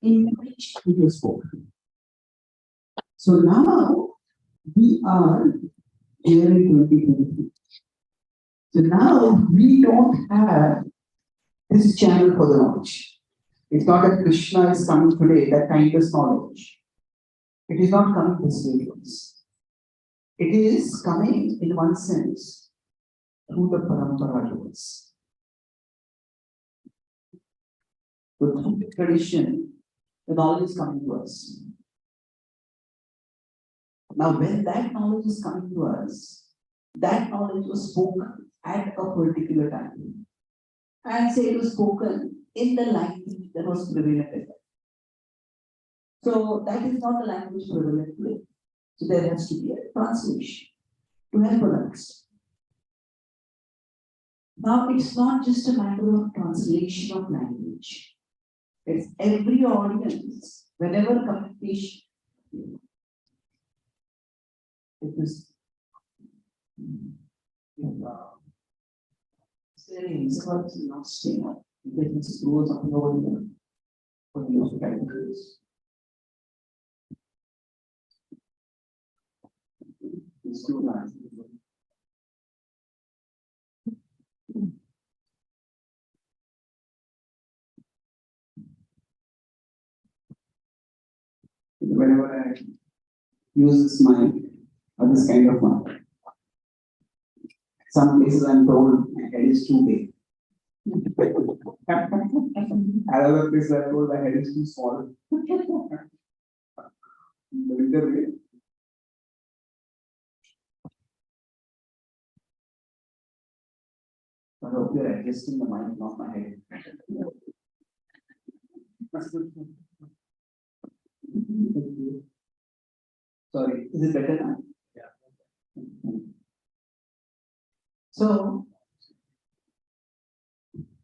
in which it was spoken. So now we are here in 2023. So now we don't have this channel for the knowledge. It's not that Krishna is coming today, that kindness knowledge. It is not coming this way to us. It is coming in one sense through the parampara to us. So through the tradition, the knowledge is coming to us. Now, when that knowledge is coming to us, that knowledge was spoken at a particular time. And say it was spoken in the language that was prevalent at that time. So that is not the language prevalent today. So there has to be a translation to help us understand. Now it's not just a matter of translation of language. It's every audience, whenever communication, it is saying words not staying up. It is rules of no for the use of languages. It's too nice. Whenever I use this mic or this kind of mic, some places I'm told my head is too big. Other places I'm told my head is too small. I hope you're adjusting the mic, not my head. Sorry, is it better now? Yeah. So,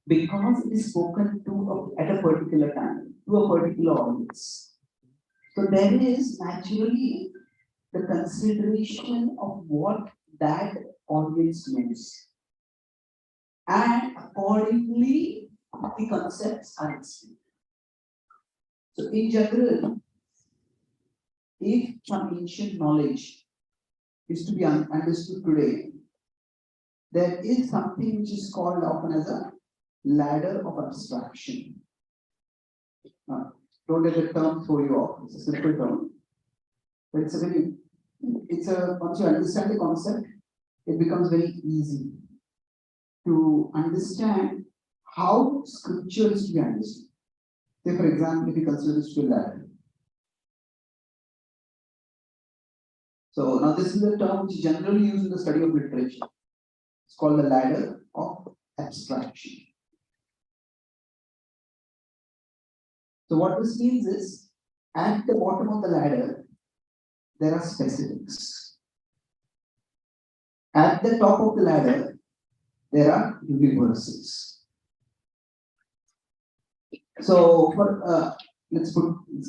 because it is spoken to at a particular time, to a particular audience, so there is naturally the consideration of what that audience knows. And accordingly, the concepts are explained. So, in general, if some ancient knowledge is to be understood today, there is something which is called often as a ladder of abstraction. Don't let the term throw you off. It's a simple term, but once you understand the concept, it becomes very easy to understand how scripture is to be understood. Say, for example, if you consider this to be a ladder. So now this is a term which is generally used in the study of literature. It's called the ladder of abstraction. So what this means is, at the bottom of the ladder, there are specifics. At the top of the ladder, there are universals. So let's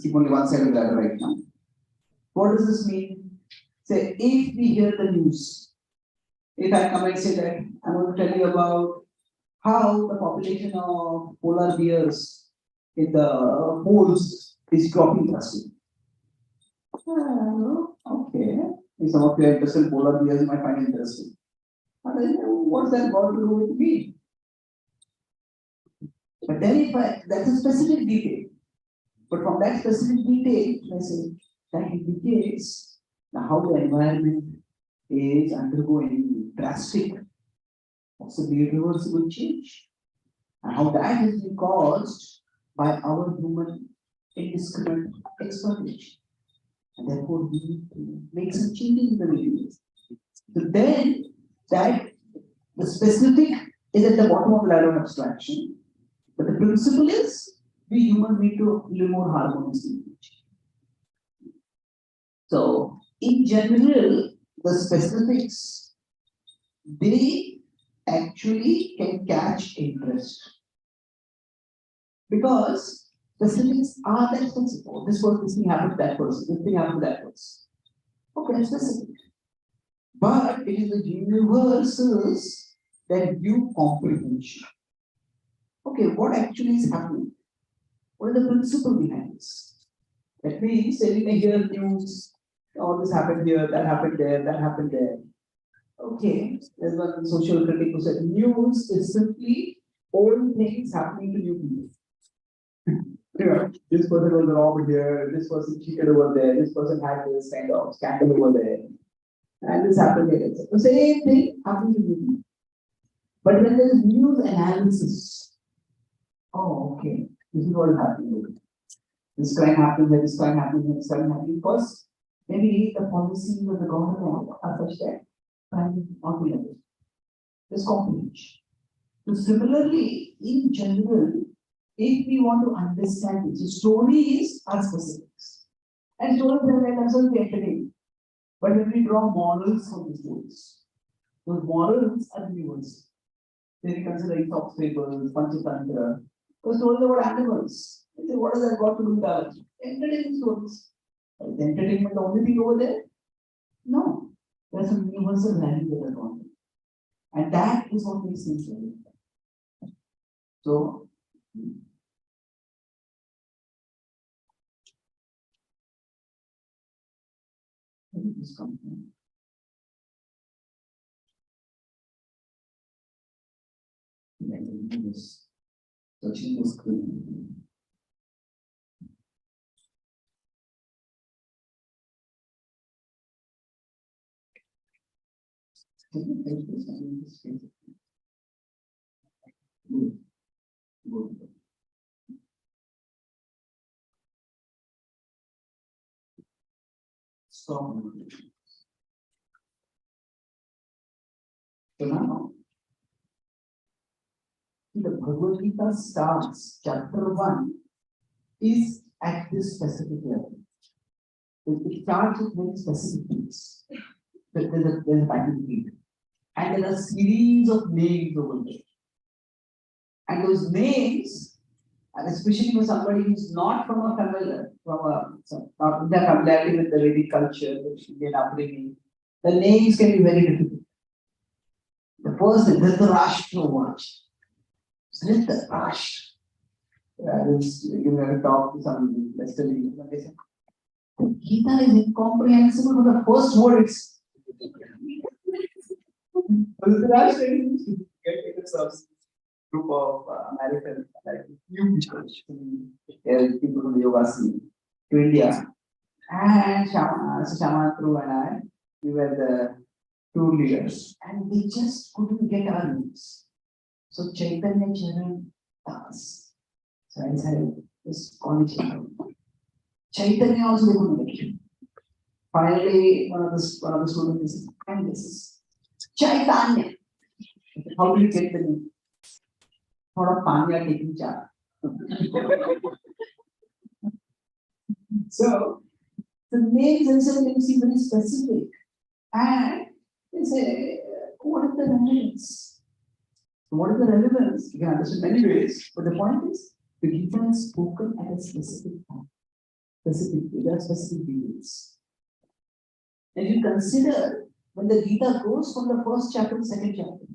keep only one side of the ladder right now. What does this mean? Say, if we hear the news, if I come and say that I'm going to tell you about how the population of polar bears in the poles is dropping drastically. Okay. If some of you are interested in polar bears, you might find it interesting. What's that got to do with me? But then that's a specific detail. But from that specific detail, I say that indicates how the environment is undergoing drastic, possibly irreversible change. And how that has been caused by our human indiscriminate exploitation. And therefore we need to make some changes in the behaviors. So then that the specific is at the bottom of the ladder of abstraction. But the principle is we humans need to live more harmoniously. So in general, the specifics, they actually can catch interest. Because specifics are that specific. This thing happened to that person, this thing happened to that person. Okay, that's specific. But it is the universals that give comprehension. Okay, what actually is happening? What is the principle behind this? That means when you may hear news, oh, this happened here, that happened there, that happened there. Okay, there's one social critic who said news is simply old things happening to new people. This person was robbed here, this person cheated over there, this person had this kind of scandal over there, and this happened here. The same thing happening to new people. But when there is news analysis, oh, okay, this is what is happening. This crime happening here, this crime happening here, this crime happening. First, maybe the policies of the government are such that crime not be level. There's comprehension. So similarly, in general, if we want to understand it, so stories are specifics. And stories are absolutely entertaining. But when we draw morals from the stories, those morals are universal. Then we consider Aesop's fables, Panchatantra. Those stories are about animals. They say, what does that got to do with us? Entertaining stories. Is entertainment the only thing over there? No. There's some universal value that are gone. And that is what makes things very important. So, let me just come here. Let me do this. Touching the screen. Can you take this and just face it? Good. Good. Stop. So now, the Bhagavad Gita starts, chapter 1 is at this specific level. It starts with very specific things. There's a battlefield. And there are a series of names over there. And those names, and especially for somebody who's not from a family, not in their familiarity with the Vedic culture, the Indian upbringing, the names can be very difficult. The first is Dhritarashtra watch. Dhritarashtra. I was giving a talk to some yesterday. They said, Gita is incomprehensible, but the first word is Dhritarashtra is group of American, like huge people from the yoga scene to India. And Shamanatru and I, we were the two leaders, and we just couldn't get our names. So Chaitanya Charan Das. So I decided, just call it Chaitanya also they couldn't get it. Finally, one of the students said, and this is Chaitanya. How do you get the name? Thought of Panya taking charge. So the names themselves can seem very specific. And they say, what is the relevance? So what is the relevance? You can understand many ways, but the point is, the Gita is spoken at a specific time. There are specific details. And you consider when the Gita goes from the first chapter to the second chapter,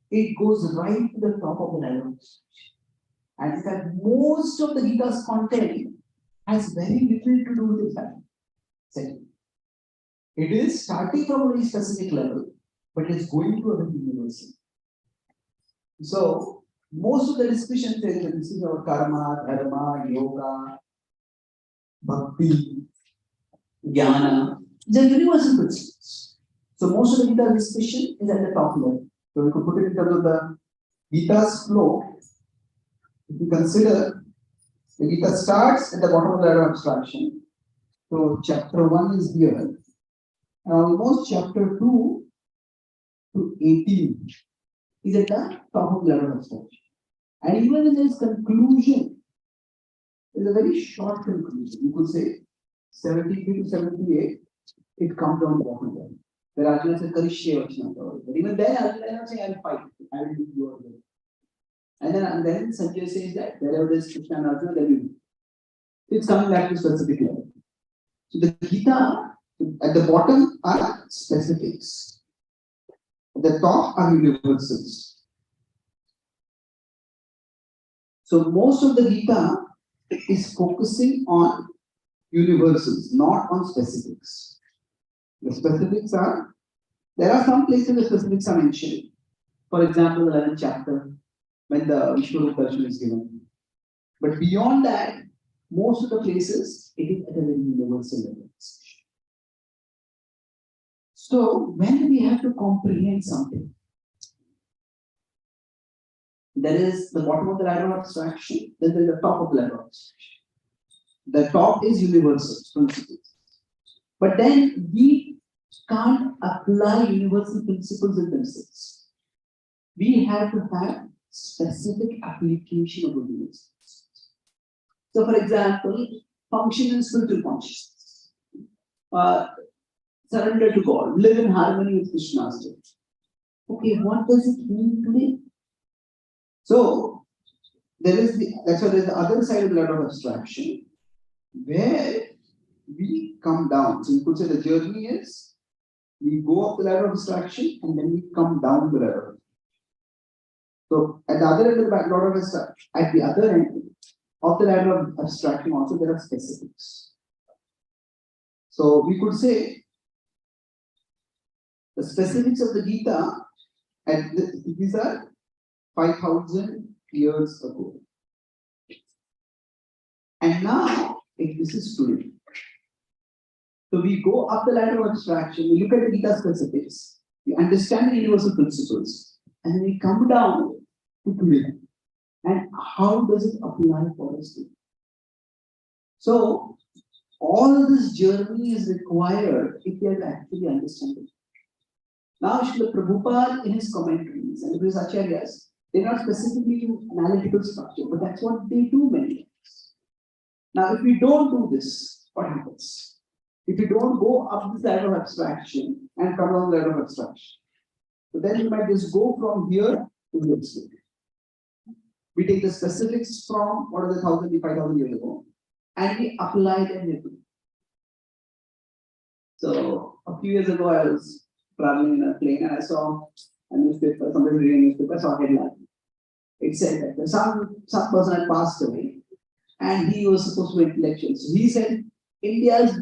it goes right to the top of the relevance. And in fact, most of the Gita's content has very little to do with the second. It is starting from a very specific level, but it's going to a very universal. So, most of the discussion says that this is our karma, dharma, yoga, bhakti, jnana. These are universal principles. So, most of the Gita discussion is at the top level. So, we could put it in terms of the Gita's flow. If you consider, the Gita starts at the bottom of the ladder of abstraction. So, chapter 1 is here. And almost chapter 2 to 18 is at the top of the ladder of abstraction. And even in this conclusion, is a very short conclusion. You could say 73 to 78, it comes down to bottom level. Where Arjuna says, Karishye Vachanam. But even then, Arjuna will say, I'll fight. I will do your will. And then Sanjay says that wherever there is Krishna and Arjuna, there will be. It's coming back to specific level. So the Gita, at the bottom are specifics. At the top are universals. So most of the Gita is focusing on universals, not on specifics. The specifics are, there are some places the specifics are mentioned. For example, the 11th chapter, when the Vishwarup Darshan is given. But beyond that, most of the places, it is at a very universal level. So, when we have to comprehend something, there is the bottom of the ladder of abstraction, then there is the top of the ladder of abstraction. The top is universal principles. But then we can't apply universal principles in themselves. We have to have specific application of the universal. So, for example, function in spiritual consciousness. Surrender to God, live in harmony with Krishna's state. Okay, what does it mean today? So, that's why there's the other side of the ladder of abstraction, where we come down. So, you could say the journey is, we go up the ladder of abstraction and then we come down the ladder. So, at the other end of the ladder of abstraction, at the other end of the ladder of abstraction also, there are specifics. So, we could say, the specifics of the Gita, and these are 5,000 years ago. And now, this is today. So we go up the ladder of abstraction, we look at the Gita specifics, we understand the universal principles, and then we come down to today. And how does it apply for us today? So, all of this journey is required if you have to actually understand it. Now, Srila Prabhupada in his commentaries and his acharyas, they're not specifically in analytical structure, but that's what they do many times. Now, if we don't do this, what happens? If you don't go up this ladder of abstraction and come down the ladder of abstraction, so then you might just go from here to the extreme. We take the specifics from what are the 1,000, 5,000 years ago, and we apply them here. So a few years ago, I was traveling in a plane and I saw a newspaper, somebody reading a newspaper, I saw a headline. It said that some person had passed away and he was supposed to be intellectual. So he said India's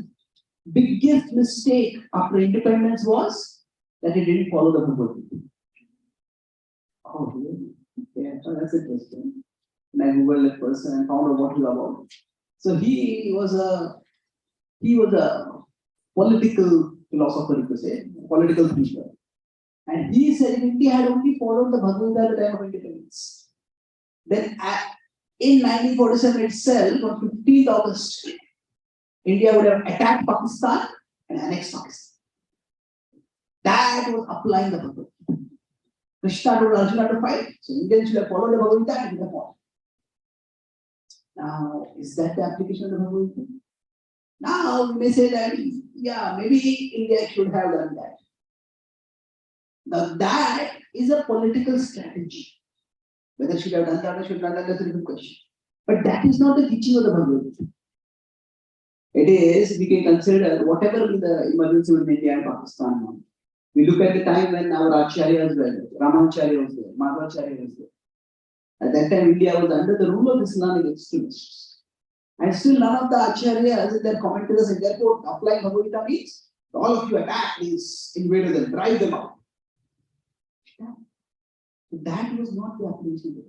biggest mistake after independence was that he didn't follow the Bhagavad Gita. Oh, really? Yeah, so that's interesting. And I googled that person and found out what he was about. So he was a political philosopher, you could say, political thinker. And he said India had only followed the Bhagavad Gita at the time of independence. Then in 1947 itself, on 15th August, India would have attacked Pakistan and annexed Pakistan. That was applying the Bhagavad Gita. Krishna told Arjuna to fight, so Indians should have followed the Bhagavad Gita and should have fought. Now, is that the application of the Bhagavad Gita? Now, we may say that, yeah, maybe India should have done that. Now, that is a political strategy. Whether should have done that or should not have done that, that's a different question. But that is not the teaching of the Bhagavad Gita. It is, we can consider whatever the emergency in India and Pakistan now. We look at the time when our Acharyas were there, Ramacharya was there, Madhvacharya was there. At that time, India was under the rule of Islamic extremists. And still none of the Acharyas in their commentaries and therefore applying Bhagavad Gita means all of you attack these invaders and drive them out. Yeah. So that was not the application.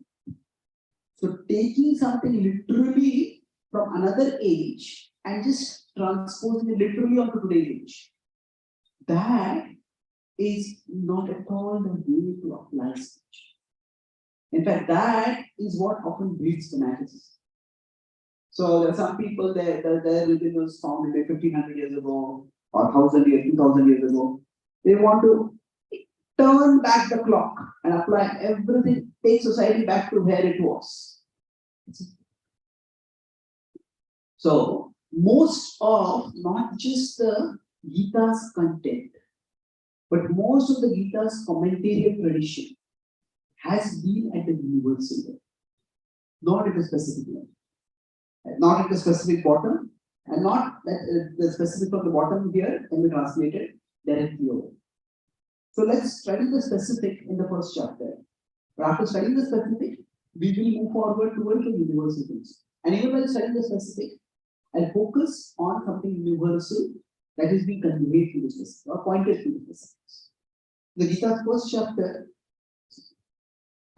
So taking something literally from another age and just transposing it literally onto today's age, that is not at all the way to apply such. In fact, that is what often breeds fanaticism. So there are some people their religion was founded 1,500 years ago, or 1,000 years, 2,000 years ago. They want to turn back the clock and apply everything, take society back to where it was. So most of not just the Gita's content, but most of the Gita's commentarial tradition has been at the universal level, not at the specific level. Not at the specific bottom, and not that the specific of the bottom here can be translated directly over. So let's study the specific in the first chapter. But after studying the specific, we will move forward towards the universal things. And even when studying the specific, I'll focus on something universal that is being conveyed to the specific or pointed to the specific. The Gita's first chapter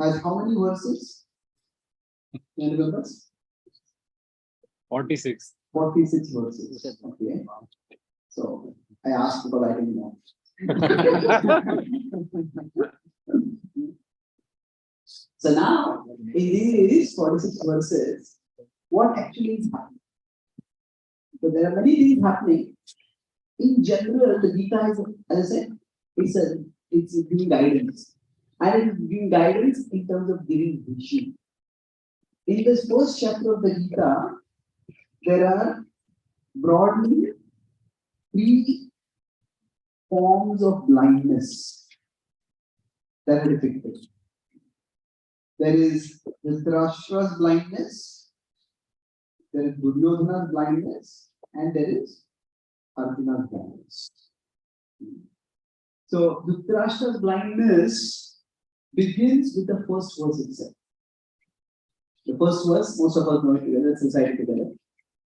has how many verses? Can you remember? 46. 46 verses. Okay. So I asked because I didn't know. So now, in these 46 verses, what actually is happening? So there are many things happening. In general, the Gita is, as I said, it's giving guidance. And it is giving guidance in terms of giving vision. In this first chapter of the Gita, there are broadly 3 forms of blindness that are depicted. There is Dhritarashtra's blindness, there is Duryodhana's blindness, and there is Arjuna's blindness. So Dhritarashtra's blindness begins with the first verse itself. The first verse, most of us know it together, let's recite it together.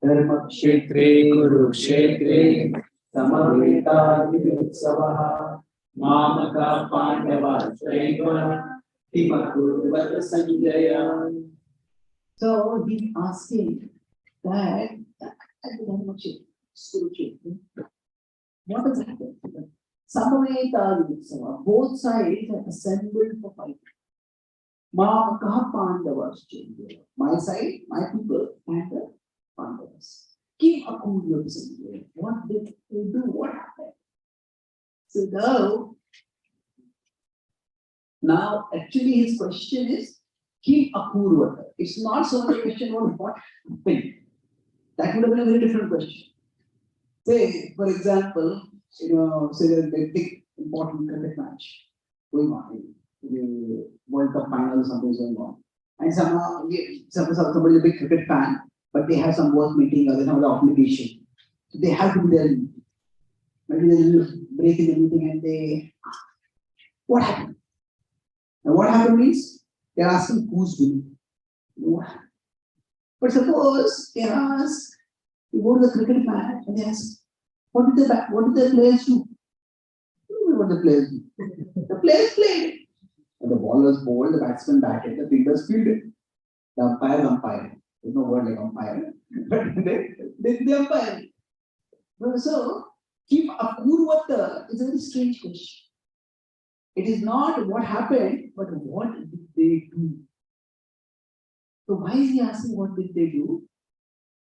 Dharma Kshetre Kurukshetre Samaveta Vidutsavaha Mamaka Pandava Traiva Timakurvata Sanjaya. So he's asking that at the Dharma Kshetre, what has happened? Samaveta Vidutsavaha, both sides have assembled for fight. Mamaka Pandavas Chandra, my side, my people, and the Pandavas. Kim Akurva Sanjaya. What did they do? What happened? So now actually his question is Kim Akurva. It's not so much a question about what happened. That would have been a very different question. Say, for example, say there's a big important cricket match going on. The World Cup final or something is going on. And somehow somebody is a big cricket fan, but they have some work meeting or they have an obligation. So they have to be there. Maybe there's a little break in the meeting and they, what happened? And what happened means they're asking who's winning. What happened? But suppose they ask, you go to the cricket match and they ask, what did the players do? You don't know what the players do. The players played. And the ball was bowled, the batsman batted, the fielders fielded. The umpire umpired. There's no word like umpire, but they umpire. So, Kim Akurvata is a very strange question. It is not what happened, but what did they do? So, why is he asking what did they do?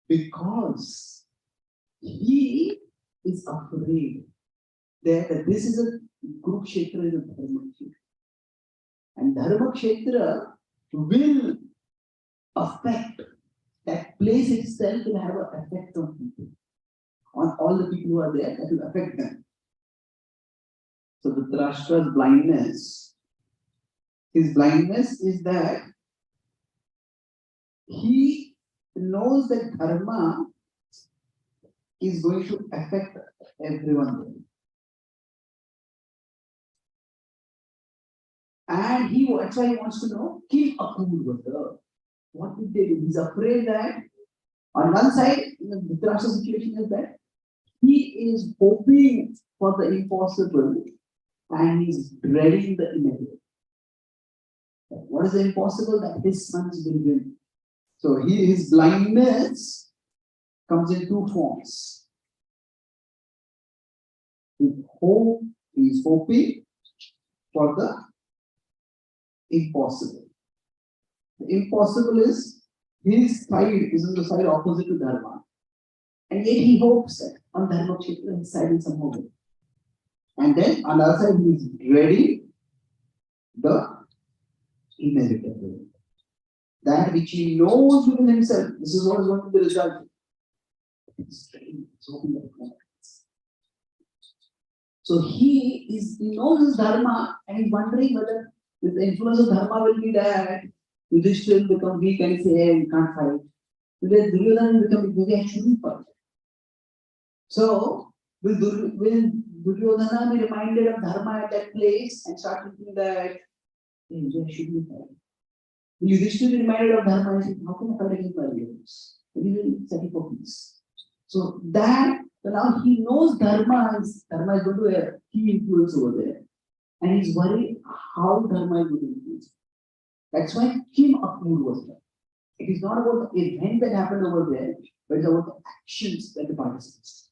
Because he is afraid that this is a Kurukshetra, is a Dharma Kshetra. And Dharma Kshetra will affect, that place itself will have an effect on people, on all the people who are there, that will affect them. So Dhritarashtra's blindness, his blindness is that he knows that dharma is going to affect everyone there. And that's why he wants to know, Kim Akurvata. What did they do? He's afraid that on one side, the Dhritarashtra situation is that he is hoping for the impossible and he's dreading the inevitable. What is the impossible? That his sons will win. So his blindness comes in 2 forms. He is hoping for the impossible. The impossible is his side is on the side opposite to dharma. And yet he hopes that on Dharma Kshetra his side is somehow good. And then on the other side he is dreading the inevitable. That which he knows within himself, this is what is going to be the result. So he knows his dharma and he's wondering whether with the influence of dharma will be that Yudhishthira will become weak and say, hey, we can't fight. Will Duryodhana will become weak, maybe I shouldn't fight. So will Duryodhana be reminded of dharma at that place and start thinking that maybe I shouldn't fight. Yudhishthira reminded of Dharma. He said, how can I fight against my relatives? He will settle for peace. So now he knows Dharma is going to be a key influence over there. And he's worried how Dharma is going to influence. That's why Kim Akmul was there. It is not about the event that happened over there, but it's about the actions that the participants.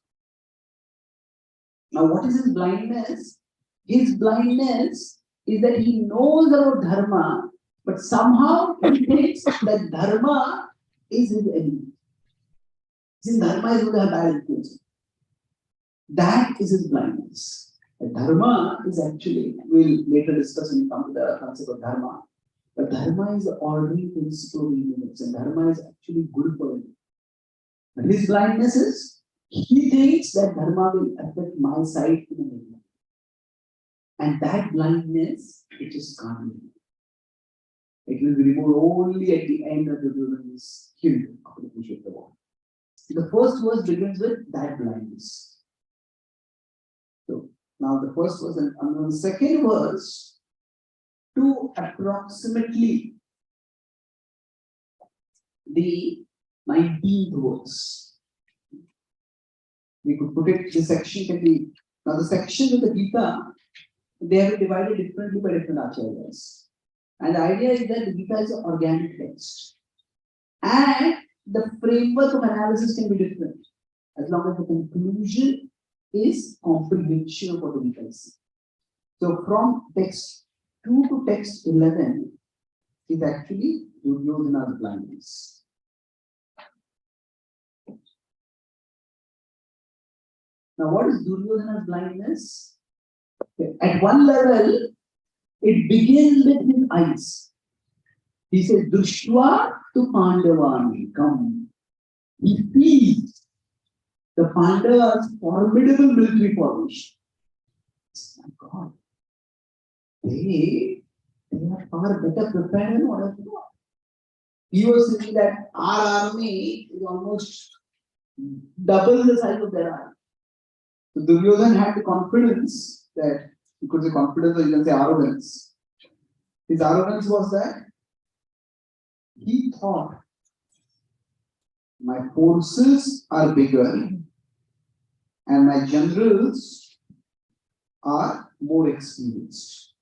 Now, what is his blindness? His blindness is that he knows about Dharma, but somehow he thinks that Dharma is his enemy. Since Dharma is going to have bad influence. That is his blindness. The Dharma is actually, we'll later discuss when we come to the concept of Dharma. But Dharma is the ordering principle of the universe, and Dharma is actually good for him. But his blindness is, he thinks that Dharma will affect my side in a negative. And that blindness, it just can't be. It will be removed only at the end of the Duryodhana's killed after the push of the war. The first verse begins with that blindness. So now the first verse, and the second verse, to approximately the 19th verse. We could put it, this section can be, now the sections of the Gita, they have been divided differently by different acharyas. And the idea is that the Gita is an organic text. And the framework of analysis can be different, as long as the conclusion is comprehension of what the Gita is. So from text 2 to text 11 is actually Duryodhana's blindness. Now, what is Duryodhana's blindness? At one level, it begins with his eyes. He says, Drishtva tu Pandavani, come. He sees the Pandavas' formidable military formation. My God. They are far better prepared than what I thought. He was thinking that our army is almost double the size of their army. So Duryodhana had the confidence that, you could say confidence or you can say arrogance. His arrogance was that he thought, my forces are bigger and my generals are more experienced.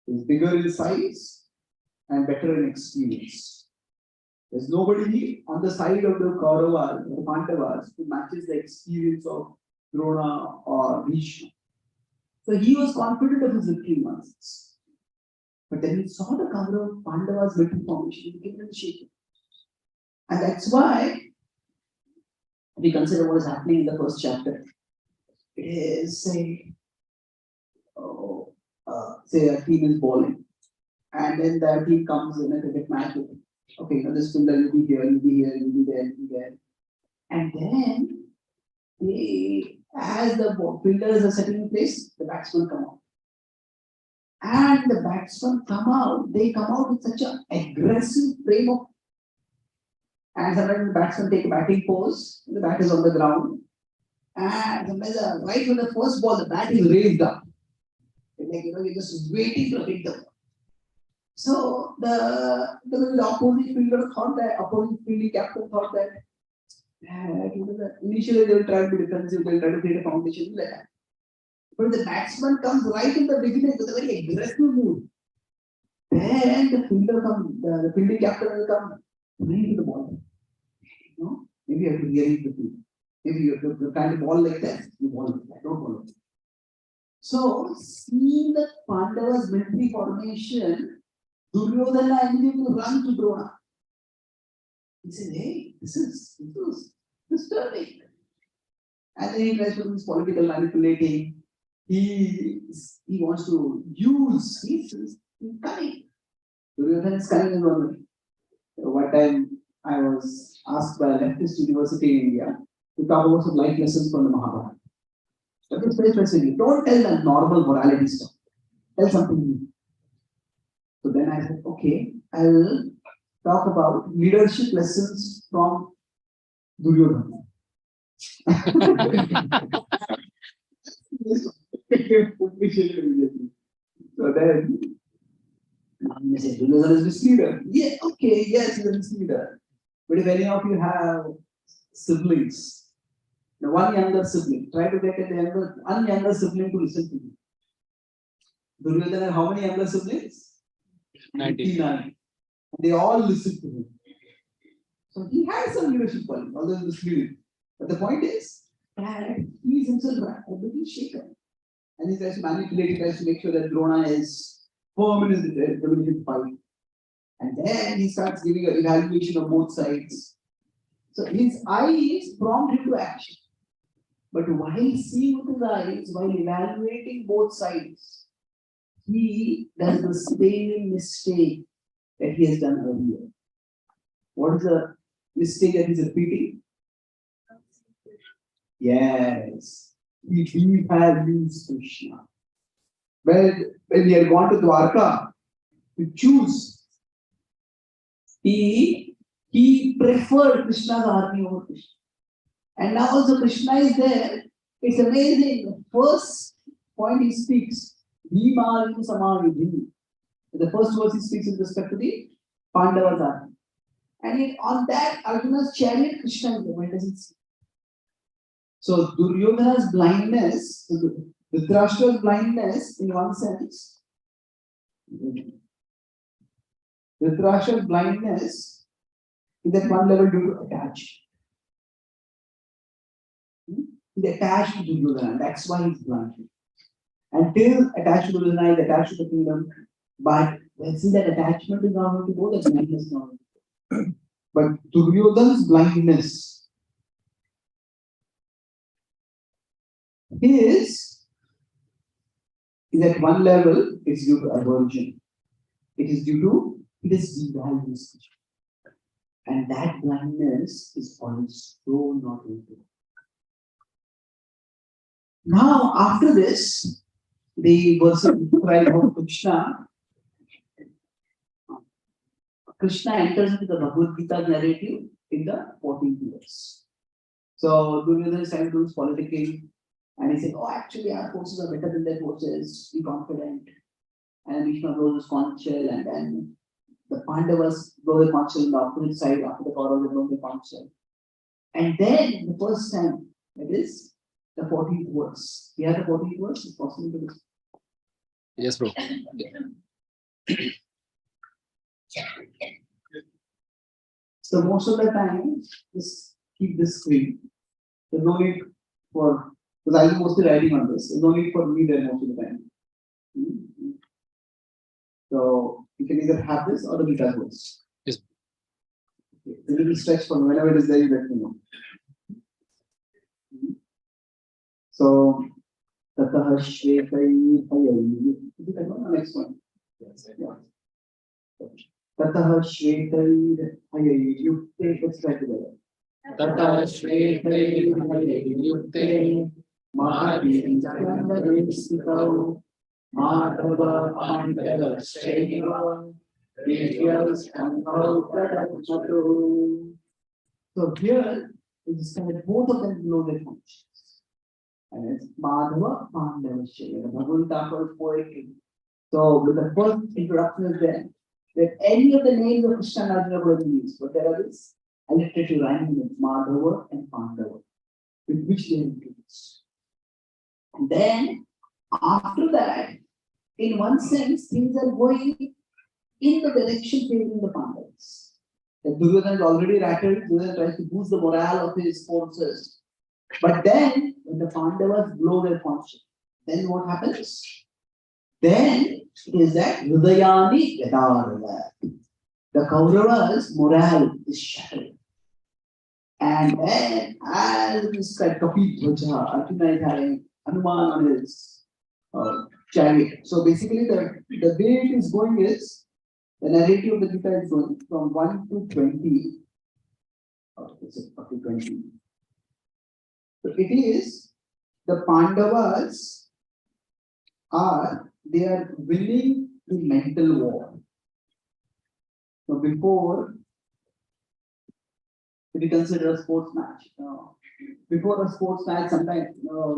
Is bigger in size and better in experience. There's nobody on the side of the Kauravas, the Pandavas, who matches the experience of Drona or Bhishma. So he was confident of his victory once. But then he saw the cover of Pandavas' victory formation, he became very shaken. And that's why we consider what is happening in the first chapter. It is, say a team is bowling, and then the team comes in a cricket match. Okay, this fielder will be here, you'll be here, you'll be there, you'll be there. And then as the fielders are setting in place, the batsmen come out. And the batsmen they come out with such an aggressive frame of. And sometimes the batsmen take a batting pose, the bat is on the ground. And sometimes right from the first ball, the bat is raised up. Like, you're just waiting to hit the ball. So the opposite fielder thought that, opposite fielding captain thought that, initially they will try to be defensive, they will try to create a foundation like that. But the batsman comes right in the beginning with a very aggressive mood. Then the fielder comes, the fielding captain will come right to the ball. Maybe you have to rearrange the field. Maybe you're trying to ball like that, you ball like that, don't ball like that. So, seeing the Pandavas' military formation, Duryodhana immediately to run to Drona. He said, hey, this is disturbing. And then he tries to do this political manipulating. He wants to use, he's cunning. Duryodhana is cunning in one way. One time I was asked by a leftist university in India to talk about some life lessons from the Mahabharata. But it's very specific. Don't tell them normal morality stuff. Tell something new. So then I said, okay, I'll talk about leadership lessons from Duryodhana. So then You say, Duryodhana is a misleader. Yeah, okay, yes, he's a misleader. But if any of you have siblings, the one younger sibling, try to get one younger sibling to listen to you. Duryodhana, how many younger siblings? 99. They all listen to him. So he has some leadership quality, although he's misleading. But the point is that he is himself a little shaken. And he tries to manipulate, he tries to make sure that Drona is firm in his religion fight. And then he starts giving an evaluation of both sides. So his eyes prompt him to action. But while seeing with his eyes, while evaluating both sides, he does the same mistake that he has done earlier. What is the mistake that he's repeating? Yes, he devalues Krishna. When he had gone to Dwarka to choose, he preferred Krishna's army over Krishna. And now also Krishna is there. It's amazing. The first point he speaks, Bhima Samadhi. The first verse he speaks with respect to the Pandavas army. And on that, Arjuna's chariot, Krishna is there. Why does it see? So Duryodhana's blindness, Dhritarashtra's blindness, in one sense, Dhritarashtra's blindness is at one level due to attachment. He's attached to Duryodhana, that's why he's blind. Until attached to Duryodhana, he's attached to the kingdom. But when see that attachment is not going to go, that blindness is not going to go. But Duryodhana's blindness is at one level, it's due to aversion. It is due to devalues. And that blindness is also not going to go. Now, after this, the verse described of Krishna. Krishna enters into the Bhagavad Gita narrative in the 14th verse. So Duryodhana is trying to do his politicking, and he said, "Oh, actually, our forces are better than their forces. Be confident." And Bhishma blows his conch shell, and then the Pandavas blow the conch shell on the opposite side after the Kauravas blow the conch shell. And then the first time, that is the 14th verse. We have the 14th verse. It's possible to listen. Yes, bro. So most of the time, just keep this screen. There's no need for, because I'll be mostly writing on this. There's no need for me there most of the time. So you can either have this or the Gita verse. Yes. Okay. A little stretch for whenever it is there, you let me know. So, Tataha Shvetai Hayai. Is it the next one? Yes. Yeah. Tataha Shvetai Hayai. You take let's try together. Tata Shvetai Yukte Mahati Jandarisitau Madhava Pandava Shaiva Vidyas Kandau Pradachatu. So here, it is kind of both of them below their functions. And it's Madhava Pandava Shaiva. The Bhagavad Gita is poetry. So with the first introduction is there, that any of the names of Krishna and Arjuna could have been used, but there are this alliterative rhyming names, Madhava and Pandava, with which they are introduced. And then, after that, in one sense, things are going in the direction favoring the Pandavas. The Duryodhana is already rattled, Duryodhana tries to boost the morale of his forces. But then, when the Pandavas blow their conch, then what happens? Then is that Hridayani Yadarva. The Kauravas' morale is shattered. And then, as this Kapi Dhwaja, Arjuna is having Hanuman on his chariot. So basically, the way it is going is, the narrative of the Gita is going from 1 to 20. Up to 20. So it is, the Pandavas are winning the mental war. So before, if you consider a sports match, before a sports match, sometimes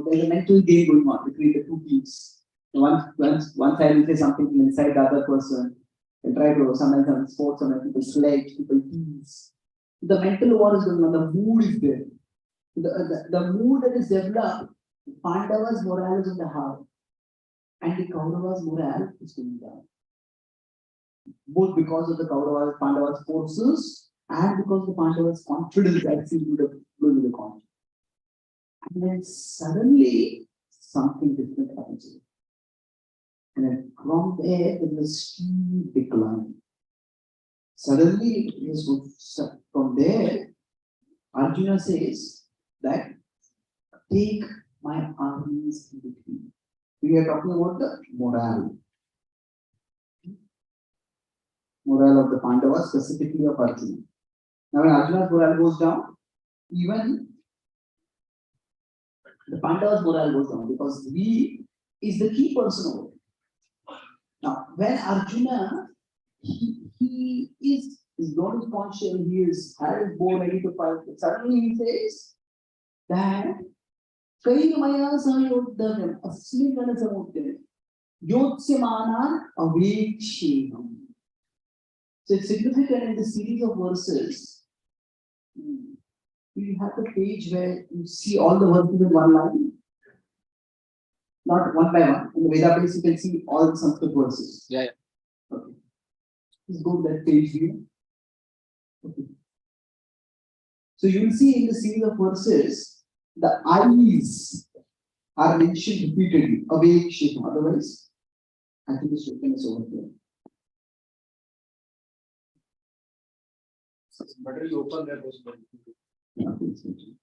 there's a mental game going on between the two teams. One side will say something inside the other person. They try to sometimes on sports, sometimes people sledge, people tease. The mental war is going on, the mood is there. The mood that is developed, Pandava's morale is in the heart, and the Kauravas' morale is going down. Both because of the Kauravas, Pandavas' forces, and because of the Pandavas' confidence that seemed to the conflict. And then suddenly something different happens. And then from there is a steep decline. Suddenly, from there, Arjuna says that take my armies in between. We are talking about the morale. Morale of the Pandavas, specifically of Arjuna. Now, when Arjuna's morale goes down, even the Pandavas' morale goes down because he is the key person over it. Now, when Arjuna, he is not conscious, he is had his bow ready to fight, but suddenly he says that Kainamaya Sayoddhavam Asmin Ganasamudhyam Yotsimana Aveksheham. So it's significant in the series of verses. You have the page where you see all the verses in one line. Not one by one. In the Veda page, you can see all the Sanskrit verses. Yeah. Okay. Please go to that page here. Okay. So you will see in the series of verses, the eyes are mentioned repeatedly. Awake, Shikha. Otherwise, I think this written is over here. Better you open that was Yeah, it's mentioned.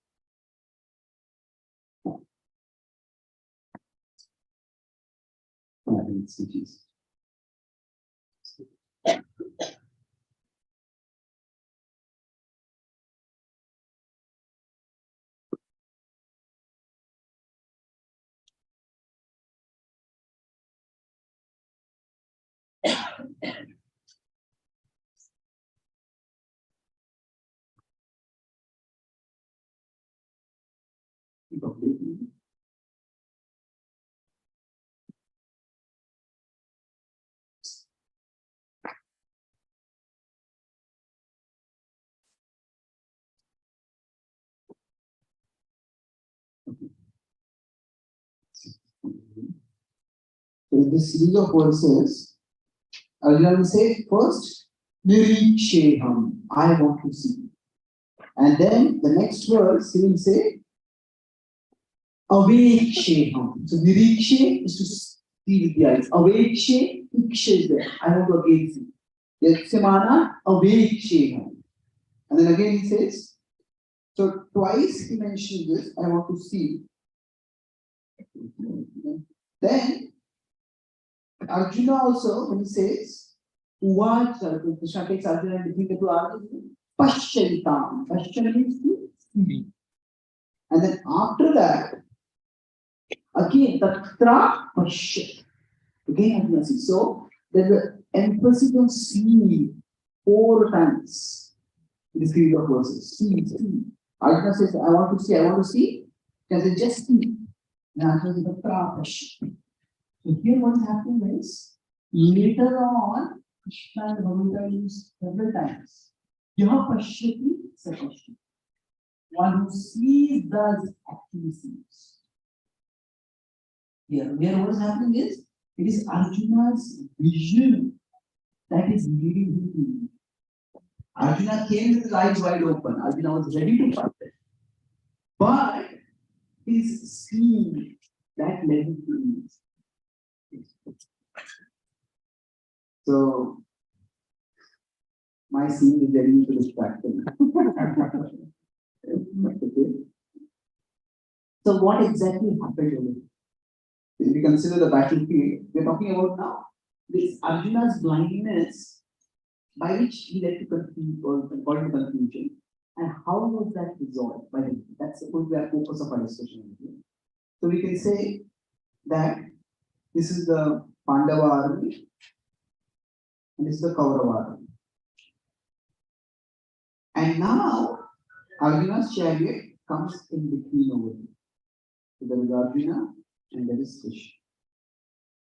Yeah, it's mentioned. So in this series of verses, Arjuna will say first, Niriksheham, I want to see. And then the next verse, he will say, Aveksheham. So Nirikshe is to see with the eyes. Avekshe, Ikshe is there. I want to again see. Yatsimana, Aveksheham. And then again he says, so twice he mentioned this, I want to see. Then Arjuna also, when he says, Uvacha, Krishna takes Arjuna and between the two armies, Pashchaitam. Pashcha means to see. And then after that, again, Tatra Pashcha. Again, Arjuna sees. So there's an emphasis on seeing 4 times in the series of verses. See. Arjuna says, I want to see. Can they just see? And Arjuna says, Tatra Pashcha. So here what's happening is, later on, Krishna and Bhagavad Gita used several times. Yaha pashyati sapashyati. One who sees does actually sees. Here, where what is happening is, it is Arjuna's vision that is leading him to me. Arjuna came with his eyes wide open. Arjuna was ready to fight it. But his seeing that led him to me. So, my scene is very distracting. Okay. So, what exactly happened over here? If we consider the battlefield, we are talking about now this Arjuna's blindness by which he led to confusion, and how was that resolved by him? That's supposed to be our focus of our discussion. So, we can say that this is the Pandava army. And this is the Kaurava army. And now Arjuna's chariot comes in between over here. So there is Arjuna and there is Krishna.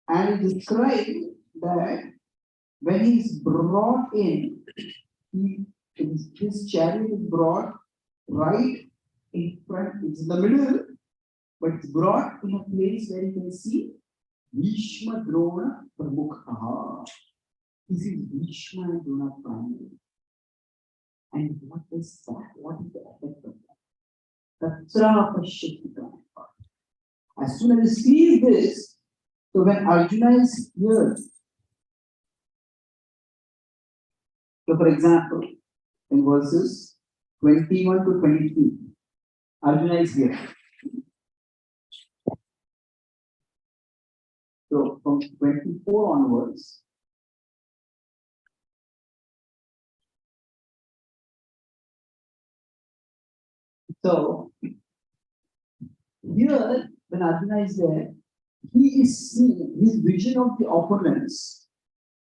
And it describes that when he is brought in, his chariot is brought right in front, it's in the middle, but it's brought in a place where you can see Bhishma Drona Pramukha. This is Bhishma and Drona primary. And what is that? What is the effect of that? Tatra Pashyati. As soon as he sees this, so when Arjuna is here, so for example, in verses 21 to 23, Arjuna is here. So from 24 onwards, so here when Arjuna is there, he is seeing his vision of the opponents.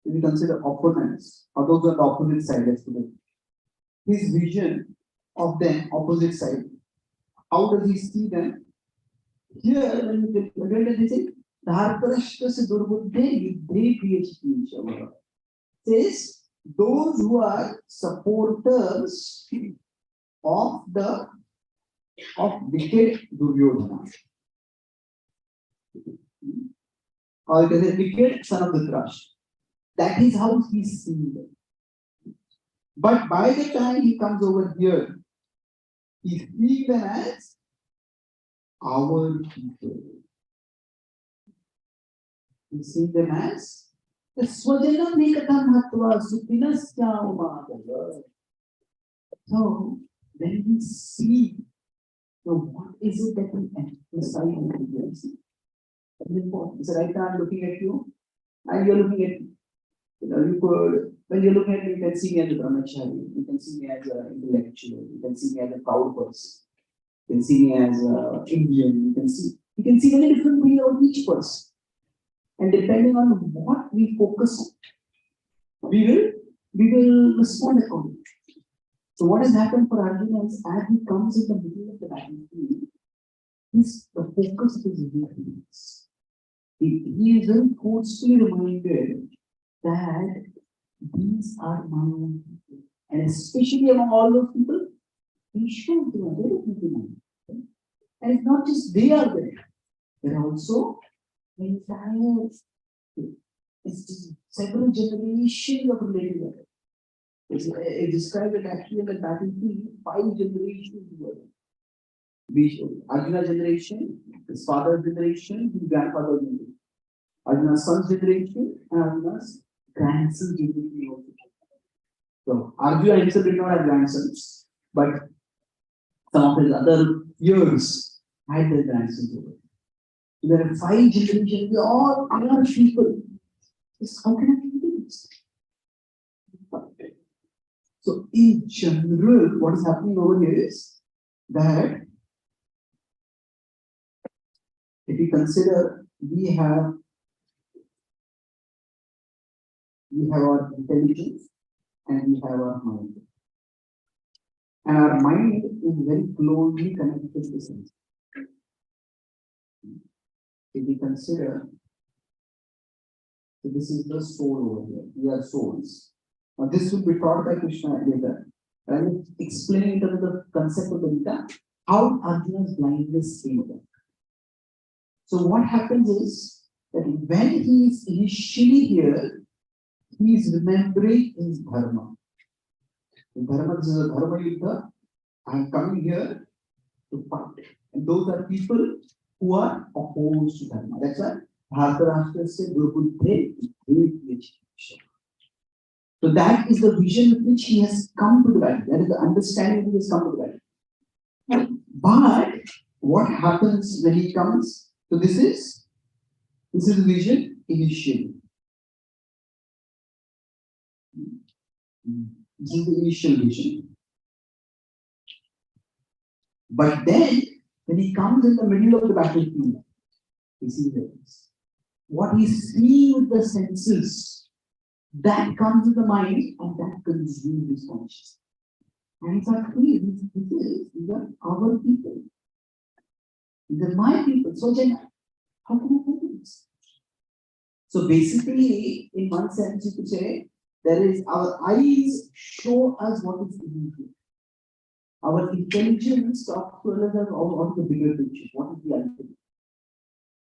If you consider opponents, or those on the opposite side, let's put it. His vision of them, opposite side, how does he see them? Here, when they say, Dhartarashtra se durbuddhe yudhe priyachiti says, those who are supporters of wicked Duryodhana. Or it is a wicked son of Dhritarashtra. That is how he sees them. But by the time he comes over here, he sees them as our people. He sees them as the Swajana Nikatam Hatva Supinasya Umadava. So when we see, so what is it that we emphasize in the DLC? It's important. So right now I'm looking at you, and you're looking at me. You could, when you're looking at me, you can see me as a brahmachari, you can see me as an intellectual, you can see me as a proud person, you can see me as an Indian, you can see many different ways of each person. And depending on what we focus on, we will respond accordingly. So what has happened for Arjuna is as he comes in the middle of the battlefield, the focus of his weakness. He is very forcefully reminded that these are my own people. And especially among all those people, Vishnu is there, very people. And it's not just they are there, there are also entire, it's just several generations of related. It described it actually in the battlefield, 5 generations were there. Arjuna's generation, his father's generation, his grandfather's generation. Arjuna's son's generation and Arjuna's grandson's generation also. So Arjuna himself did not have grandsons, but some of his other years had their grandsons over. So there are 5 generations, we all are people. How can I do this? So in general, what is happening over here is that if you consider we have our intelligence and we have our mind. And our mind is very closely connected to sense. If we consider, so this is the soul over here, we are souls. Now this will be taught by Krishna later. But I will explain in terms of the concept of the Gita, how Arjuna's blindness came about. So what happens is that when he is initially here, he is remembering his dharma. The dharma, this is a dharma yuddha. I am coming here to fight. And those are people who are opposed to dharma. That's why Bhartarashtra said, Durbuddhe Yudhe. So that is the vision with which he has come to the battle. That is the understanding that he has come to the battle. But what happens when he comes? So this is the vision initially. This is the initial vision. But then, when he comes in the middle of the battlefield, he sees this. What he's seeing with the senses, that comes in the mind and that consumes his consciousness. And it's actually, these are our people. These are my people. So then, how can I do this? So basically, in one sense, you could say, there is our eyes show us what is immediate. Our intelligence talks to us about the bigger picture, what is the ultimate.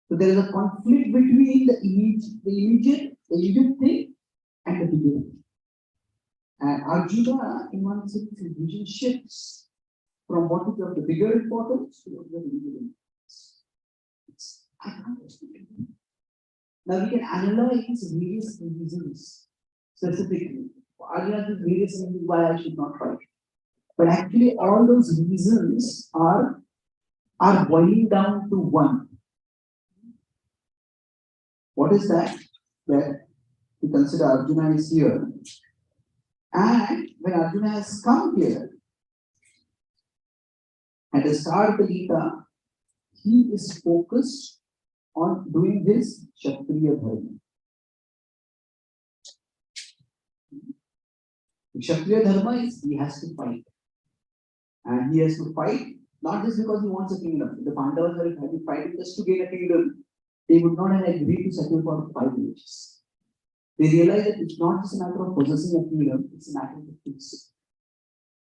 So there is a conflict between the immediate thing and the bigger thing. And Arjuna, in one sense, his vision shifts from what is of the bigger importance to what is the immediate importance. I can't explain it. Now we can analyze various reasons specifically. Arjuna has various reasons why I should not fight. But actually, all those reasons are boiling down to one. What is that? That we consider Arjuna is here. And when Arjuna has come here, at the start of the Gita, he is focused on doing his Kshatriya Dharma. The Kshatriya Dharma is he has to fight. And he has to fight not just because he wants a kingdom. If the Pandavas were fighting just to gain a kingdom, they would not have agreed to settle for 5 villages. They realize that it's not just a matter of possessing a kingdom, it's a matter of peace.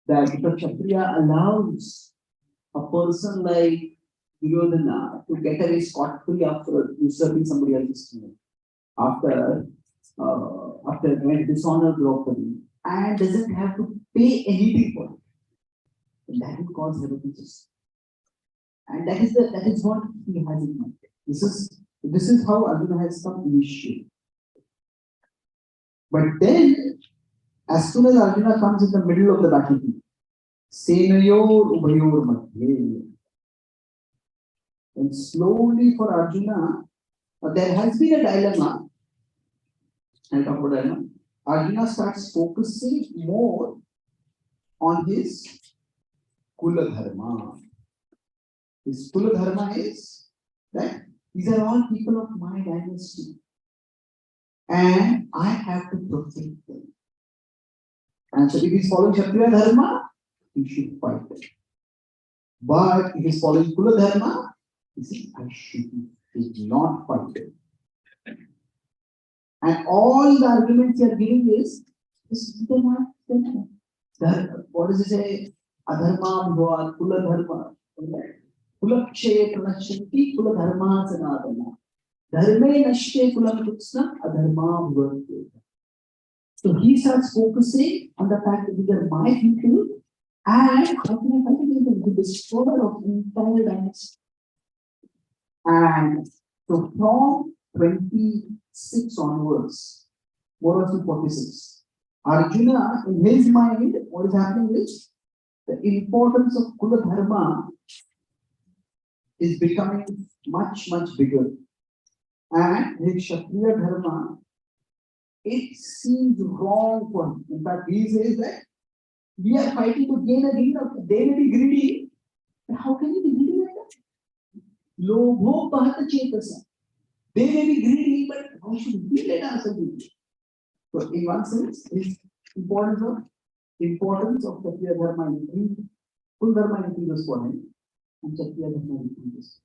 That the Kshatriya allows a person like Duryodhana to get away scot-free after usurping somebody else's kingdom, after dishonor Draupadi, and doesn't have to pay anything for it. And that will cause hereticism. And that is what he has in mind. This is how Arjuna has come initially. But then, as soon as Arjuna comes in the middle of the battlefield, Senayor Ubayor Madhye. And slowly for Arjuna, there has been a dilemma. I'll talk about dilemma. Arjuna starts focusing more on his Kula Dharma. His Kula Dharma is that these are all people of my dynasty. And I have to protect them. And so if he's following Kshatriya Dharma, he should fight them. But if he's following Kula Dharma, he says, I should not fight them. And all the arguments he are giving is, what does it say? Adharma Bhava, Kula Dharma. Kulakshe Pranashanti Kula Dharma Sanatana. Dharme Nashte Kulam Kutsna Adharma Bhava. So he starts focusing on the fact that these are my people and how can I fight against them? The destroyer of entire dynasty. And so from 26 onwards, more or less to 46, Arjuna, in his mind, what is happening is the importance of Kula Dharma is becoming much, much bigger. And his Kshatriya Dharma, it seems wrong for him. In fact, he says that we are fighting to gain a kingdom. They may be greedy. But how can you be greedy like that? Lobho Pahata Chetasa. They may be greedy, but how should we let ourselves be greedy? So, in one sense, his importance of Kshatriya Dharma increases, Kula Dharma increases for him, and Kshatriya Dharma increases.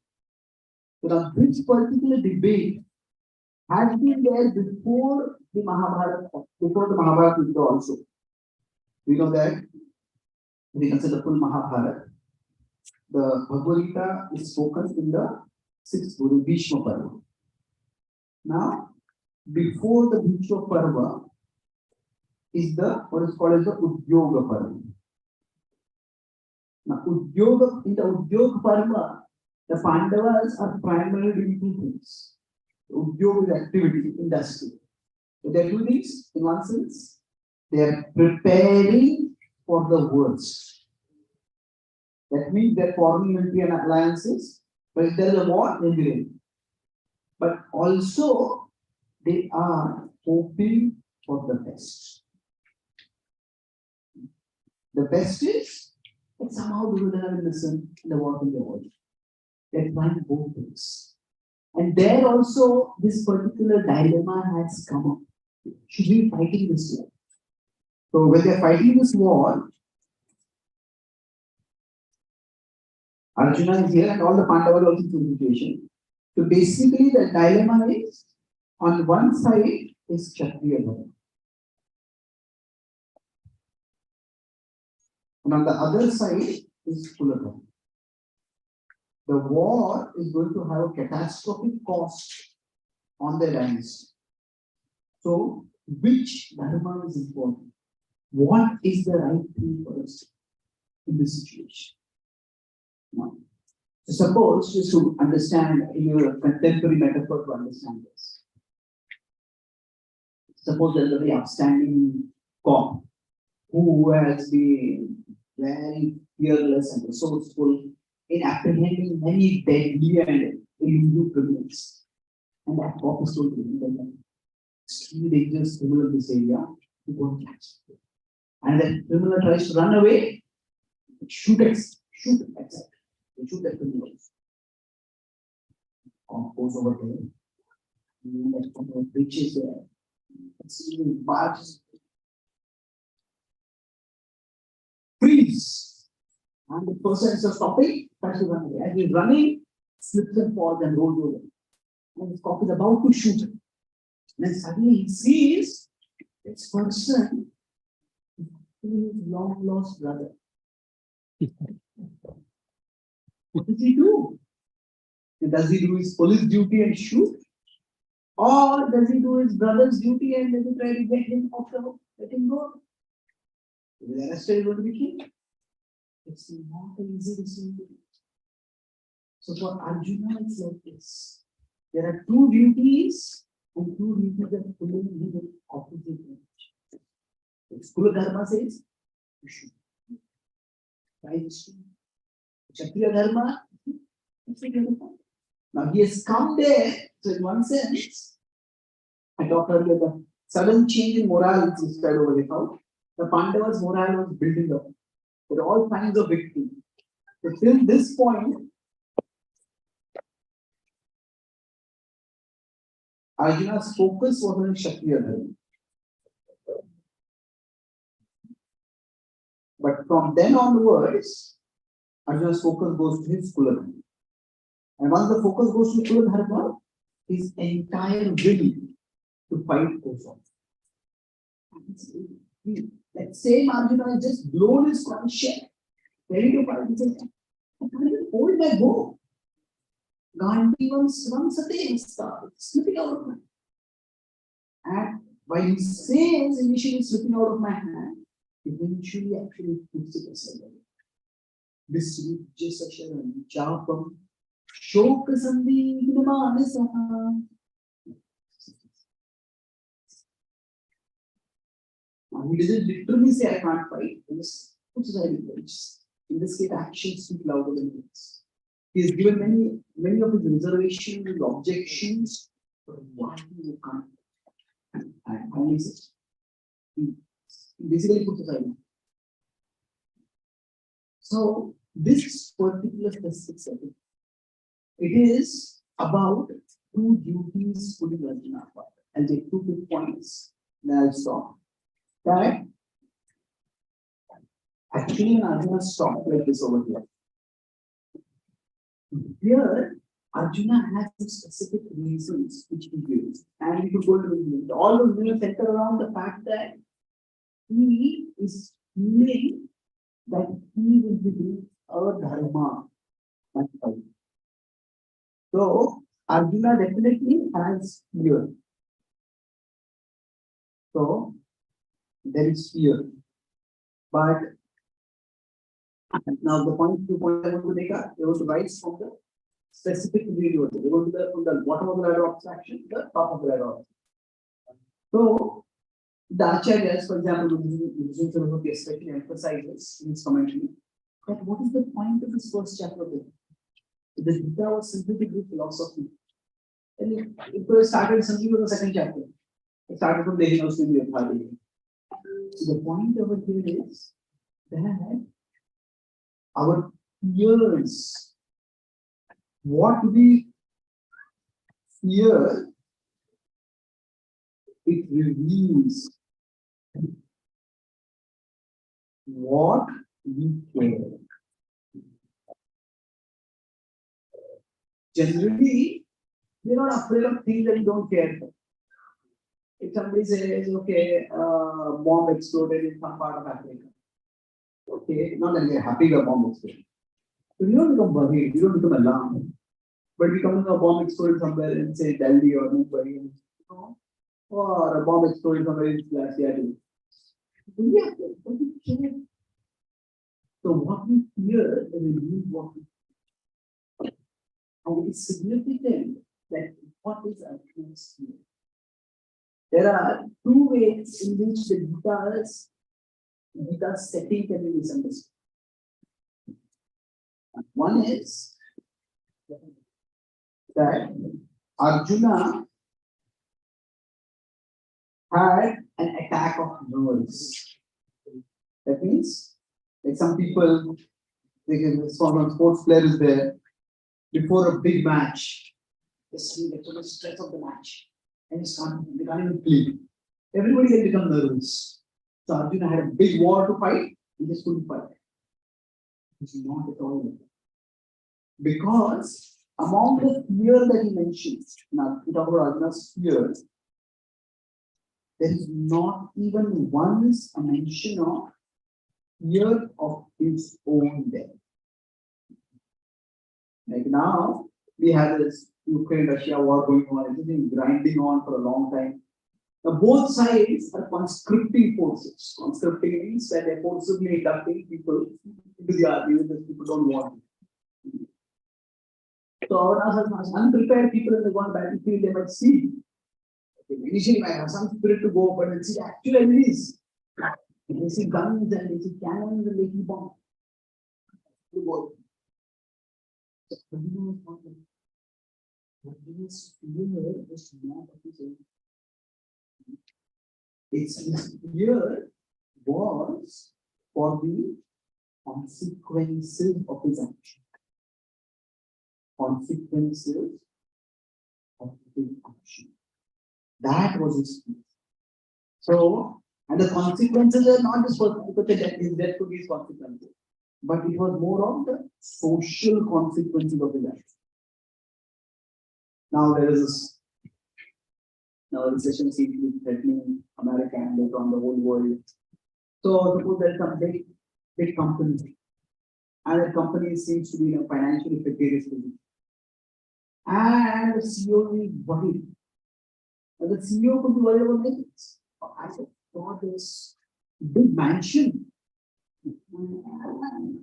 So, now this particular debate has been there before the Mahabharata Yuddha also. We know that we consider the full Mahabharata. The Bhagavad Gita is spoken in the 6th Guru, Bhishma Parva. Now, before the Bhishma Parva is what is called as the Udyoga Parva. Now, in the Udyoga Parva, the Pandavas are primarily doing 2 things. Udyoga is activity, industry. So they do things, in one sense, they are preparing for the worst. That means they're forming military and alliances, but if there is a war, they'll be ready. But also, they are hoping for the best. The best is that somehow Duryodhana will listen and the war will be avoided. They're trying both things. And there also, this particular dilemma has come up. Should we be fighting this war? So when they're fighting this war, Arjuna is here and all the Pandavas are also in the situation. So basically the dilemma is On one side is Kshatriya Dharma, and on the other side is Kula Dharma. The war is going to have a catastrophic cost on their hands. So, which dharma is important? What is the right thing for us in this situation? Now, so suppose, just to understand in your contemporary metaphor to understand this. Suppose there is a very upstanding cop who has been very fearless and resourceful in apprehending many deadly and illegal criminals. And that cop is told to him that extremely dangerous criminal in this area, you go and catch him. And then criminal tries to run away, shoot that criminal. Cop goes over there, and that criminal reaches there, and barges, freeze. And the person is stopping, tries to run away. As he's running, slips and falls and rolls over. And the cop is about to shoot him. And then suddenly he sees this person, his long lost brother. What does he do? Does he do his police duty and shoot? Or does he do his brother's duty and maybe try to get him off the hook, let him go? Is he arrested, going to be killed? It's not an easy decision to do. So for Arjuna, it's like this. There are two duties, and two duties that are pulling in the opposite direction. Kula Dharma says, you should. Right? Kshatriya Dharma, now he has come there, so in one sense, I talked earlier, the sudden change in morale is described over here. How the Pandavas' morale was building up. There are all kinds of victory. So till this point, Arjuna's focus was on Kshatriya Dharma. But from then onwards, Arjuna's focus goes to his Kula Dharma. And once the focus goes to Kula Dharma, his entire will to fight goes on. That same Arjuna has just blown his conscience, ready to fight. He says, I can't even hold my bow. Gandhi once a day is slipping out of my hand. And while he says initially slipping out of my hand, eventually actually puts it aside. Visrujya Sasharan Chapam Shoka Sandhigna Manasaha. He doesn't literally say I can't fight. He just puts aside his words. In this case, actions speak louder than words. He has given many of his reservations and objections, but why you can't? And finally says, he basically puts aside. So this particular specific setting, it is about two duties putting Arjuna apart. I'll take 2 quick points, then I'll stop. That actually when Arjuna stopped like this over here. Here, Arjuna has some specific reasons which he gives, and we could go to all of them center around the fact that he is feeling that he will be doing a dharma. So Arjuna definitely has fear. So there is fear. But now the two points I want to make are they want to rise from the specific video. They go to from the bottom of the ladder of abstraction to the top of the ladder of abstraction. So the Acharyas, for example, Vijay Saraswati especially emphasizes in his commentary that what is the point of this first chapter of the Gita? The Gita was simply to give philosophy. And it started simply with the second chapter. It started from the Hindu Yodhadi. So the point over here is that our fears, what we fear, it reveals what we care. Generally, we are not afraid of things that we don't care for. If somebody says, okay, bomb exploded in some part of Africa. Okay, not that we are happy the bomb exploded. But we don't become worried, we don't become alarmed. But we come to a bomb exploded somewhere in say Delhi or Mumbai, or a bomb exploded somewhere in Seattle. Yeah, so what we fear is really what we fear. And it's significant that what is our fear. There are two ways in which the Gita's setting can be misunderstood. One is that Arjuna had an attack of nerves. That means, like some people, they can some sports player is there before a big match, they see the stress of the match, and they can't even play. Everybody can become nervous. So Arjuna had a big war to fight, he just couldn't fight. It's not at all like that. Because among the fear that he mentions, now we talk about Arjuna's fear, there is not even once a mention of fear of his own death. Like now, we have this Ukraine-Russia war going on, it's been grinding on for a long time. Now, both sides are conscripting forces. Conscripting means that they're forcibly inducting people into the army that people don't want. So, as unprepared people in the one battlefield, they might see. Initially, might have some spirit to go, but it's actual enemies. They see guns and they see cannons and they keep on. Its fear was for the consequences of his action. Consequences of his action. That was his fear. So, and the consequences are not just for his death could be his consequences, but it was more of the social consequences of his action. Now there is this, now recession seems to be threatening America and later on the whole world. So suppose there's some big company, and that company seems to be in a financially precarious position. And the CEO is worried. And the CEO could be worried about many things. I said, God, this big mansion. How am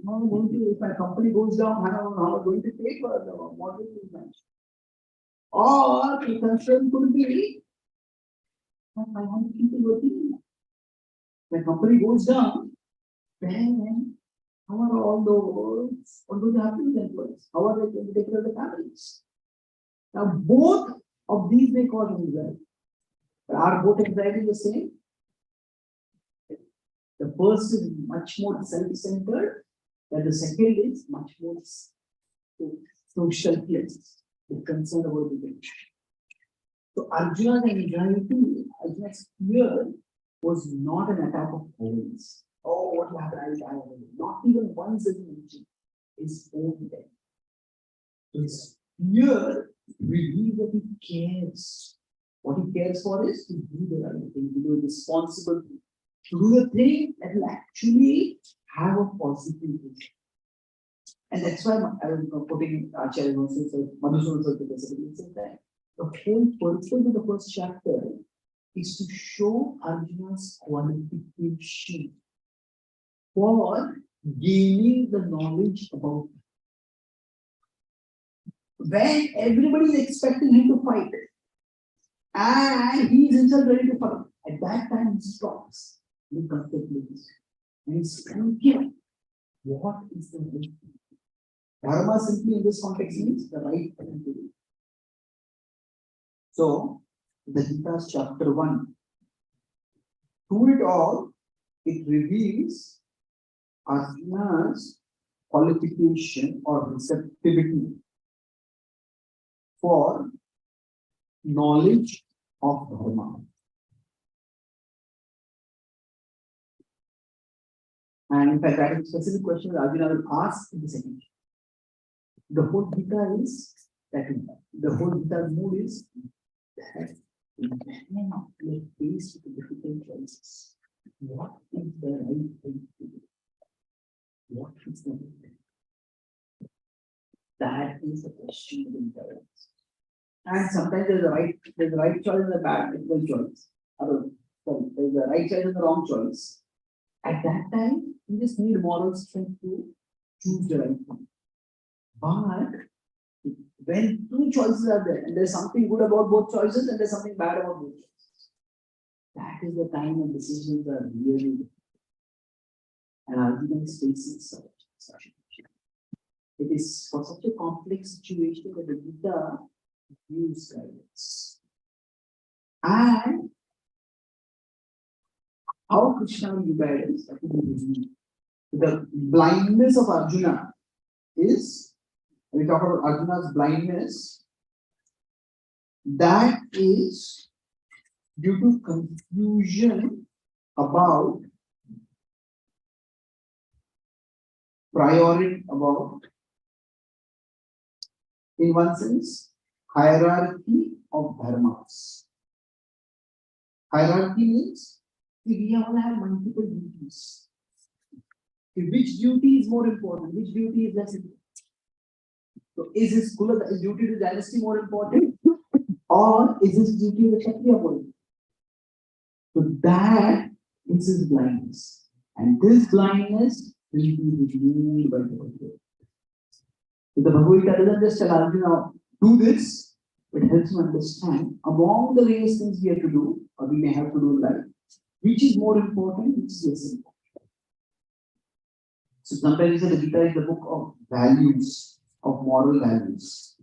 I going to, if my company goes down, how am I going to pay for the mortgage of this mansion? Or the concern could be, I want to keep it working. When the company goes down, then how are all those, what will happen to the employees? How are they going to take care of the families? Now, both of these may cause anxiety. But are both anxiety the same? The first is much more self-centered, and the second is much more social place. The concern about the thing. So Arjuna's anxiety, Arjuna's fear was not an attack of holiness. Oh, what will happen? I will die. Not even once as mentioned his own death. So his fear reveals that he cares. What he cares for is to do the right thing, to do the responsible thing, to do the thing that will actually have a positive result. And that's why I was putting Acharya Madhusudan basically said that the whole purpose of the first chapter is to show Arjuna's qualification for gaining the knowledge about it. When everybody is expecting him to fight, and he is himself ready to fight, at that time he stops, he contemplates, and he's thinking, what is the right thing? Dharma simply in this context means the right thing to do. So, the Gita's chapter 1, through it all, it reveals Arjuna's qualification or receptivity for knowledge of Dharma. And in fact, that is a specific question that Arjuna will ask in the second. The whole Gita is that the whole Gita's mood is that when we are faced with difficult choices, what is the right thing to do? What is the right thing? That is the question of intelligence. And sometimes there's a right choice and a bad ethical choice. Sorry, there's a right choice and the wrong choice. At that time, you just need moral strength to choose the right thing. But when two choices are there, and there's something good about both choices, and there's something bad about both choices, that is the time when decisions are really difficult. And arguments facing such a issue. It is for such a complex situation that the Gita gives guidance. And how Krishna will give guidance? The blindness of Arjuna is, when we talk about Arjuna's blindness, that is due to confusion about priority, about, in one sense, hierarchy of dharmas. Hierarchy means we all have multiple duties. Which duty is more important? Which duty is less important? So is his duty to dynasty more important? Or is his duty to Kshatriya more important? So that is his blindness. And this blindness will be removed by the Bhagavad Gita. So the Bhagavad Gita doesn't just tell Arjuna, do this, but helps him understand among the various things we have to do, or we may have to do in life, which is more important, which is less important. So sometimes we say the Gita is the book of values, of moral values.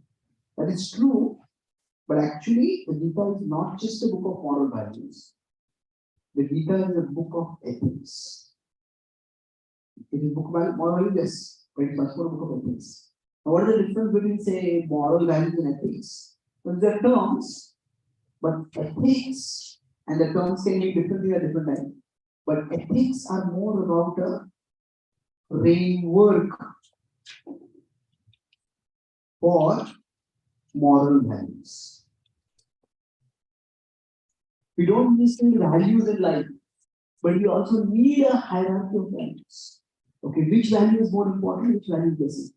That is true, but actually the Gita is not just a book of moral values. The Gita is a book of ethics. It is a book about moral values, yes, but it's much more a book of ethics. Now, what is the difference between, say, moral values and ethics? Well, they are terms, but ethics and the terms can mean differently at different times. But ethics are more about a framework for moral values. We don't just need values in life, but we also need a hierarchy of values. Okay, which value is more important, which value is less?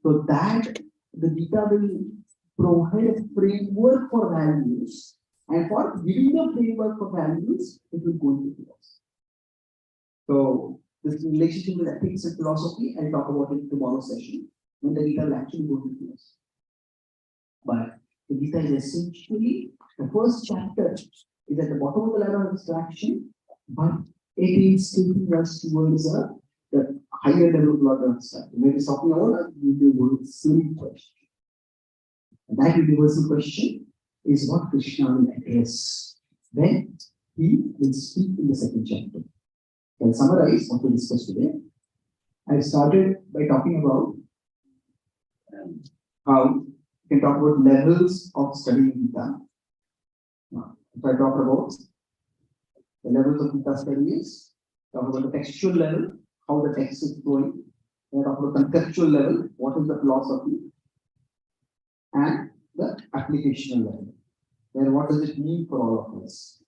So that the Gita will provide a framework for values, and for giving the framework for values, it will go into philosophy. So this relationship with ethics and philosophy, I'll talk about it in tomorrow's session, when the Gita will actually go into philosophy. But the Gita is essentially, the first chapter is at the bottom of the ladder of abstraction, but it is taking us towards the higher level of ladder of abstraction. When we're talking about a universal question. And that universal question is what Krishna will address when he will speak in the second chapter. I'll summarize what we discussed today. I started by talking about how we can talk about levels of studying Gita. If I talk about the levels of Gita studies, talk about the textual level, how the text is flowing. Then talk about conceptual level, what is the philosophy, and the applicational level, where what does it mean for all of us.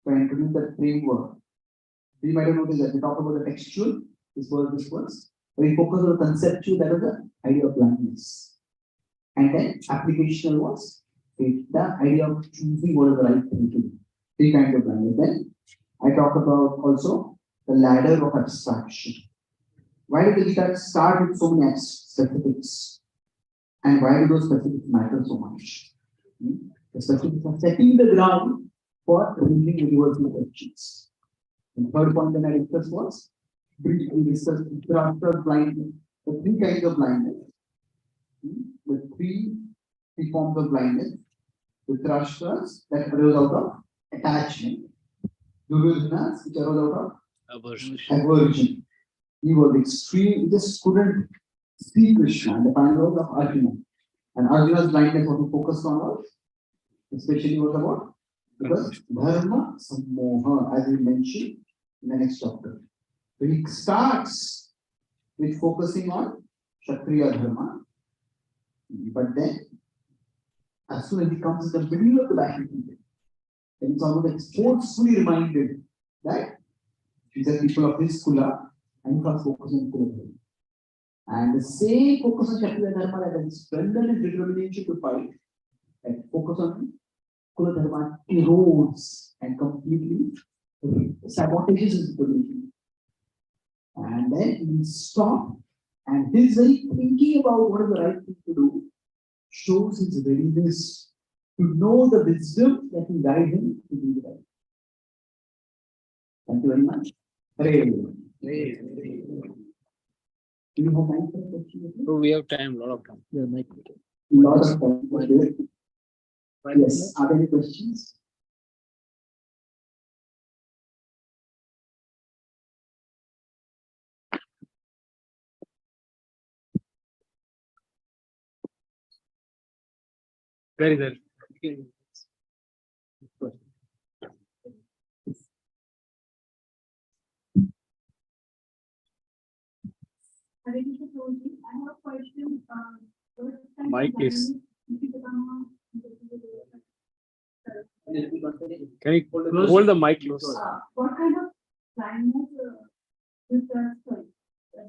So I introduce that framework. We might have noticed that we talk about the textual, this was. We focus on the conceptual, that is the idea of blindness. And then applicational was the idea of choosing what is the right thing to do. Three kinds of blindness. Then I talk about also the ladder of abstraction. Why did the Gita start with so many specifics? And why do those specifics matter so much? The specifics are setting the ground for reading universal questions. The third point that I discussed was, we discussed blindness, the three kinds of blindness, the three forms of blindness, the Dhrashtas that arose out of attachment, Duryodhanas which arose out of aversion. He was extreme, he just couldn't see Krishna and the final of Arjuna. And Arjuna's blindness, what he focused on was, especially was about because dharma sammoha, as we mentioned in the next chapter. So he starts with focusing on Kshatriya dharma, but then as soon as he comes in the middle of the battlefield, then it's almost like forcefully reminded that these are people of his kula and you must focus on kula dharma. And the same focus on Kshatriya dharma that has strengthened his determination to fight, and focus on kula dharma erodes and completely sabotages his determination. And then he stops, and his very thinking about what is the right thing to do shows his readiness to know the wisdom that will guide him to do the right. Thank you very much. Hare Krishna. Do you have time for a question? So we have time, lot of time. Yeah, lot of time. Okay. Yes. Are there any questions? Very good. I have a question. Mic is. Can you hold the mic close? What kind of blindness is that? Sorry,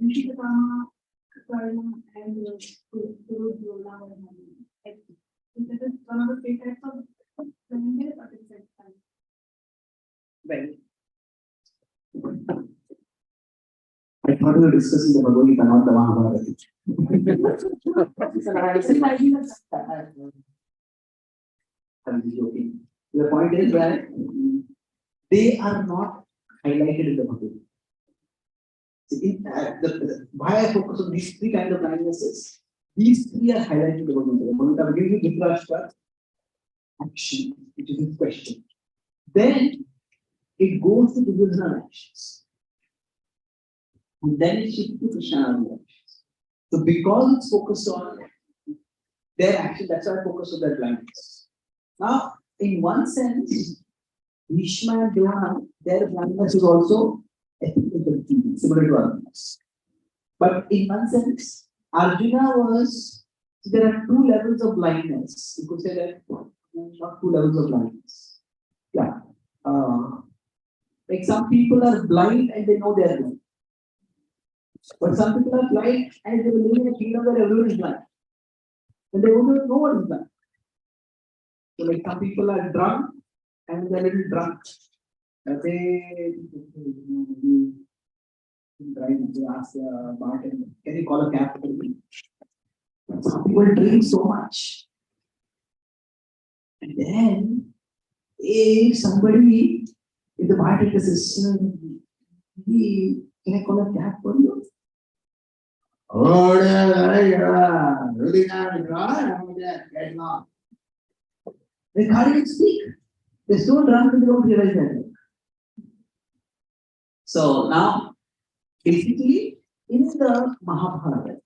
Nishikatama, Karma, and Guru Yola were having? Is that one of the three types of blindness or different types? Well, I thought we were discussing the Bhagavad Gita, not the Mahabharata. I'm just joking. The point is that they are not highlighted in the Bhagavad Gita. Why I focus on these three kinds of blindnesses? These three are highlighted in the Bhagavad Gita. Bhagavad Gita gives you Dhritarashtra action, which is his question. Then it goes to Duryodhana actions. And then it shifts to Krishna actions. So because it's focused on their action, that's why I focus on their blindness. Now, in one sense, Bhishma and Drona, their blindness is also ethical, similar to others. But in one sense, Arjuna was, there are two levels of blindness. You could say that not two levels of blindness. Yeah. Like some people are blind and they know they are blind. But some people are blind and they will live in a kingdom where everyone is blind. And they won't know what is blind. So like some people are drunk and they're a little drunk. They ask the bartender, can you call a cab for me? Some people drink so much. And then if somebody, if the bartender says, sir, can I call a cab for you? Oh, really not. They can't even speak. They're so drunk that they don't realize that. So now, basically, in the Mahabharata,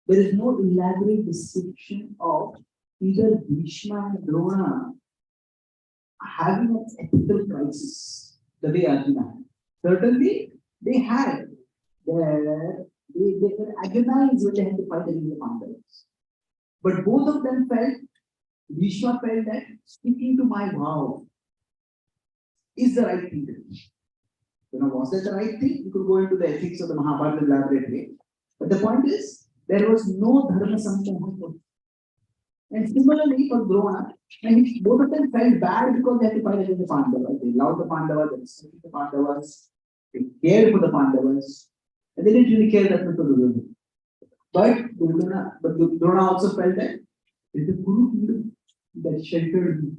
there is no elaborate description of either Bhishma and Drona having an ethical crisis the way Arjuna had. Certainly, they had. They were agonized when they had to fight against the Pandavas. But both of them felt, Bhishma felt that sticking to my vow is the right thing to do. Was that the right thing? You could go into the ethics of the Mahabharata elaborately. But the point is, there was no dharma sammoha. And similarly for Drona, and both of them felt bad because they had to fight against the Pandavas. They loved the Pandavas, they respected the Pandavas, they cared for the Pandavas, and they didn't really care that much for Duryodhana. But Drona also felt that it's the Guru kingdom that sheltered me.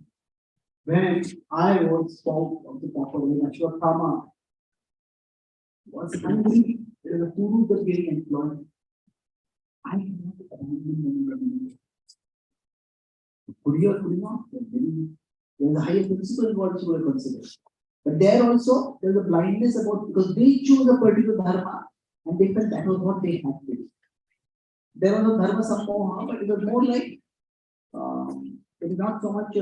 When I was spoke of the proper way, Ashwatthama was hungry, there was a Guru that getting employed. I cannot abandon them. Could you or could not? There's a higher principle in what you will consider. But there also, there's a blindness about, because they choose a particular dharma and they felt that was what they had to do. There was a dharma sammoha, but it was more like, it is not so much,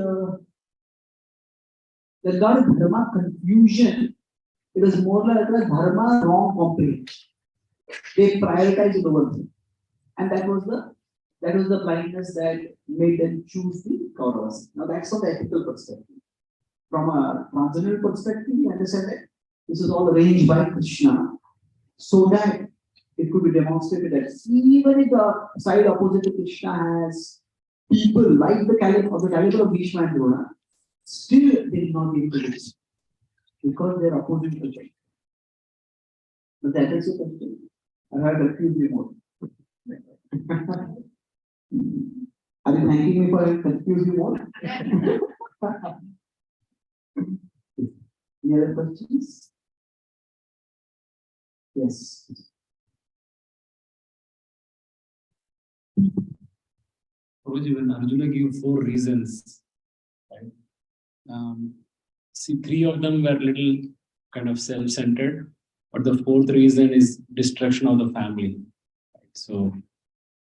there's not a dharma confusion, it was more like a dharma wrong comprehension. They prioritized it over them. And that was the blindness that made them choose the Kauravas. Now that's from the ethical perspective. From a transcendental perspective, we understand that this is all arranged by Krishna so that it could be demonstrated that even if the side opposite to Krishna has people like the caliber of Bhishma and Drona, still they will not be able to resist because they are opposite to Krishna. But that is the question. I have confused you more. Are you thanking me for confusing you more? Any other questions? Yes. Prabhuji, when Arjuna gave 4 reasons, right? See, 3 of them were little kind of self-centered, but the 4th reason is destruction of the family. Right? So,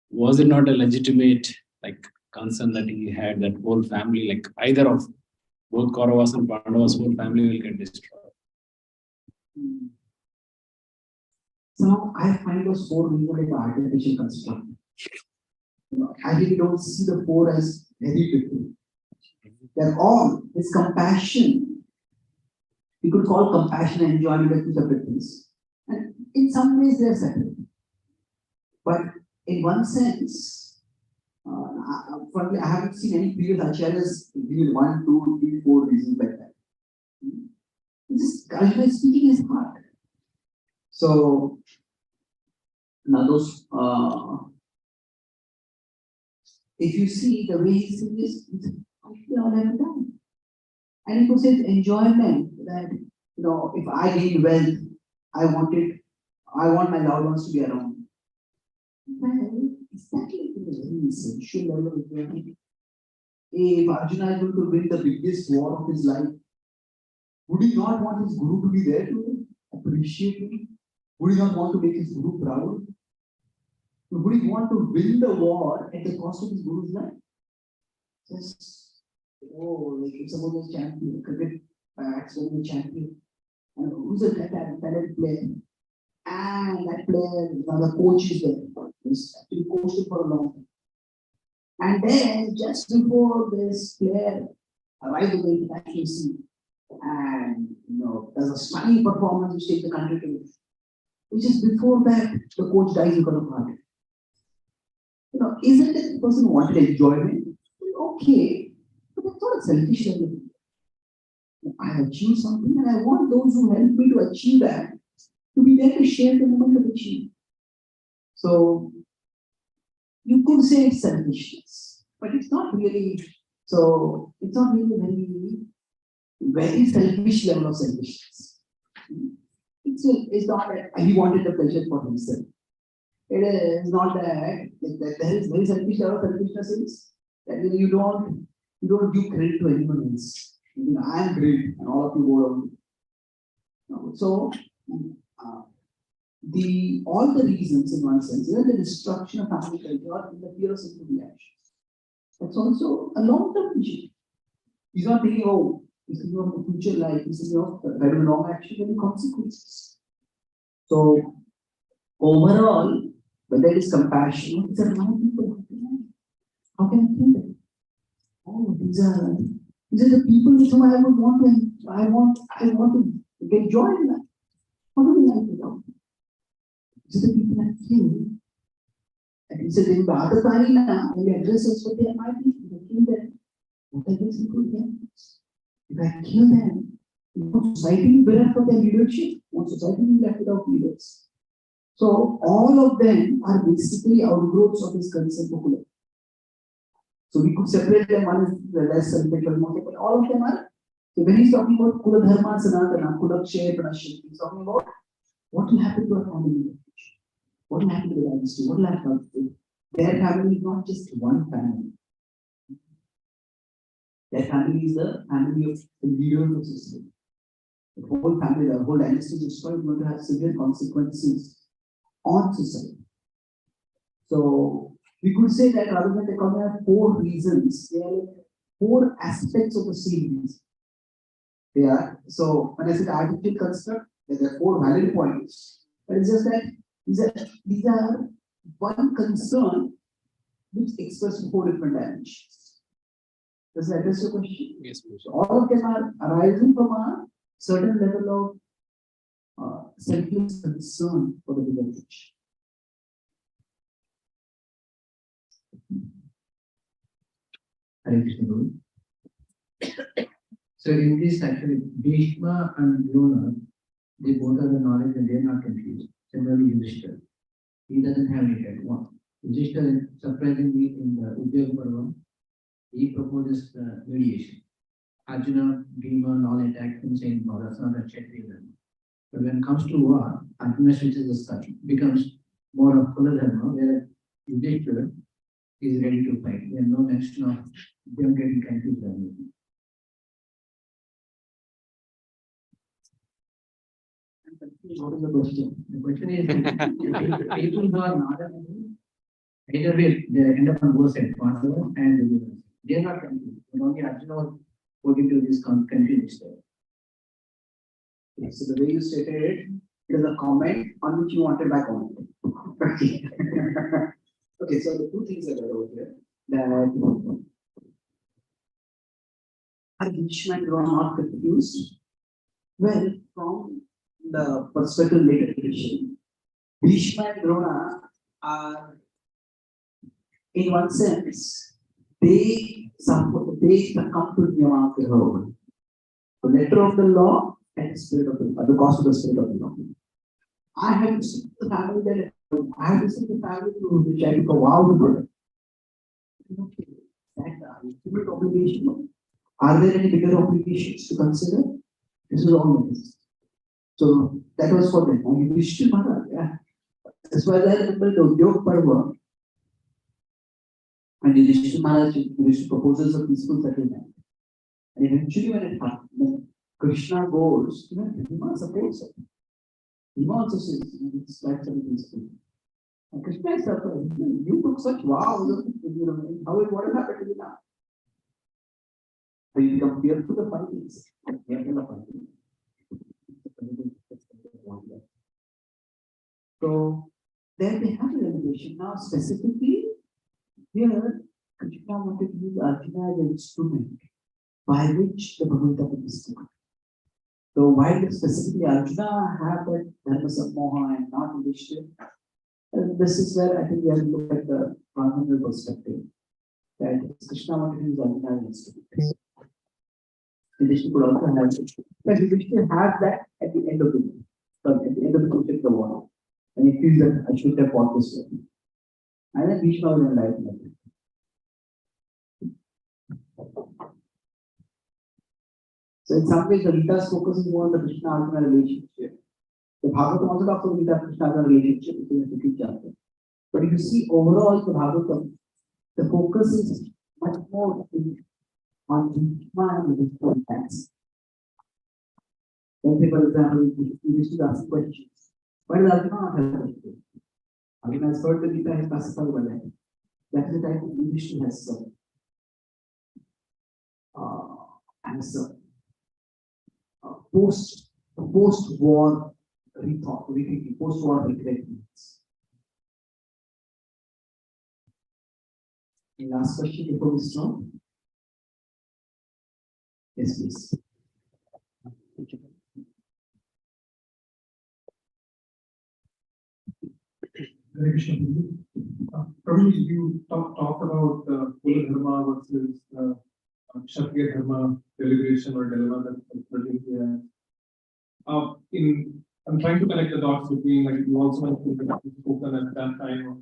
was it not a legitimate concern that he had that whole family, either of both Kauravas and Pandavas, whole family will get destroyed? So I find those 4 reasons like artificial construct. I really don't see the 4 as very different. They're all, it's compassion. We could call compassion and enjoyment as 2 separate things. And in some ways they're separate. But in one sense, frankly, I haven't seen any previous acharyas give 1, 2, 3, 4 reasons like that. This Arjuna is speaking his heart. So now those if you see the way he says this, they all have done. And he could say enjoyment that if I gain wealth, I want my loved ones to be around. Well, is that like a very essential level of enjoyment? If Arjuna is going to win the biggest war of his life, would he not want his guru to be there to appreciate him? Would he not want to make his guru proud? Would he want to win the war at the cost of his guru's life? Just, like if someone was champion, cricket batsman is champion, and who's a talent player, and that player, now the coach is there, he's actually coached him for a long time. And then, just before this player arrives at the international scene, and does a stunning performance which takes the country to which is before that the coach dies because of heart. Isn't it the person who wanted enjoyment? Okay, but that's not a selfish level. I have achieved something and I want those who help me to achieve that to be there to share the moment of achievement. So you could say it's selfishness, but it's not really. So it's not really very selfish level of selfishness. It's not that he wanted the pleasure for himself. It is not that there is very selfish level of selfishness is that you don't give credit to anyone else. I am great and all of you go around. So all the reasons in one sense, even the destruction of family culture or in the fear of simple reactions. That's also a long-term vision. He's not thinking, he's thinking of the future life, he's thinking of right or wrong action and consequences. So overall, whether it is compassion, these are my people. How can I think that? These are the people with whom I want to get joy in life. How do we like without them? These are the people I kill. And he said, in Bhagavad when we address us what they are my people, we kill them. What are these people again? If I kill them, society will be left for their leadership, society will be left without leaders. So all of them are basically outgrowths of his concern for Kula. So we could separate them, one is the less selfish, but all of them are. So when he's talking about Kula Dharma, Sanatana, Kula Kshay, Pranashya, he's talking about what will happen to our family in the future. What will happen to the dynasty? What will happen to their family is not just one family. Their family is the family of the leaders of society. The whole family, the whole dynasty is going to have severe consequences on society. So we could say that rather than they have 4 reasons, they are like 4 aspects of the same reason. They are, so when I said artificial construct, there are 4 valid points. But it's just that these are one concern which expressed 4 different dimensions. Does that address your question? Yes, please. So all of them are arising from a certain level of selfless concern for the bigger picture. Hare Krishna Guru. So in this actually, Bhishma and Drona, they both have the knowledge and they are not confused. Similarly, Yudhishthira, he doesn't have any head. One. Yudhishthira, surprisingly, in the Udyog Parva, he proposes mediation. Arjuna, Bhima, and all attack him saying, no, that's not a Kshatriya dharma. But when it comes to war, Arjuna switches the side, becomes more of Kula dharma, where Yudhishthira is ready to fight. There is no mention of them getting confused. What is the question? The question is, people who are not either way, they end up on both sides, Pandava and Duryodhana. They are not confused. But only Arjuna was putting to this confusion. So the way you stated it, it is a comment on which you wanted back on. Okay. Okay, so the two things are there over here. That are Bhishma and Drona not confused? Well, from the perspective later tradition, Bhishma and Drona are, in one sense, they succumb to Niyamagraha, the letter of the law and the spirit of the cost of the spirit of the law. I have to see the family that I have to see the family to which I took a vow to protect. Okay, that's the ultimate obligation. Are there any bigger obligations to consider? This is all it is. So that was for them. Now, Yudhishthira Maharaj, yeah. As far as I remember, the Udyog Parva, and Yudhishthira Maharaj proposes a peaceful settlement. And eventually, when it happens, when Krishna goes, Bhima supports it. Bhima also says, it's like something peaceful. And Krishna is surprised. You took such vows, what has happened to you now? So you become fearful of fightings. Fearful of fighting. So then they have a revelation. Now, specifically, here, Krishna wanted to use Arjuna as an instrument by which the Bhagavad Gita was discovered. So, while specifically Arjuna had that Dharma Sammoha and not Yudhishthira, this is where I think we have to look at the transcendental perspective. That Krishna wanted to use Arjuna as an instrument. Yudhishthira could also have it. But Yudhishthira had that at the end of the day. So at the end of the conflict, the war. And he feels that I should have fought this way. And then Bhishma was enlightened. So in some ways, the Gita is focusing more on the Krishna-Arjuna relationship. The Bhagavatam also talks about the Krishna-Arjuna relationship, which is a different chapter. But if you see overall the Bhagavatam, the focus is much more on Bhishma and Yudhishthira attacks. Let's say, for example, Yudhishthira asks questions. Why does Arjuna not have questions? Arjuna has heard the Gita, has classified by that. That is the type of Yudhishthira has some. Answer. Post-war rethought, post-war regretments. Any last question before we stop? Yes, please. Hare Krishna. Prabhu, you talked about Kula Dharma versus Kshatriya Dharma deliberation or dilemma that I'm trying to connect the dots between, like, you also mentioned that you've spoken at that time of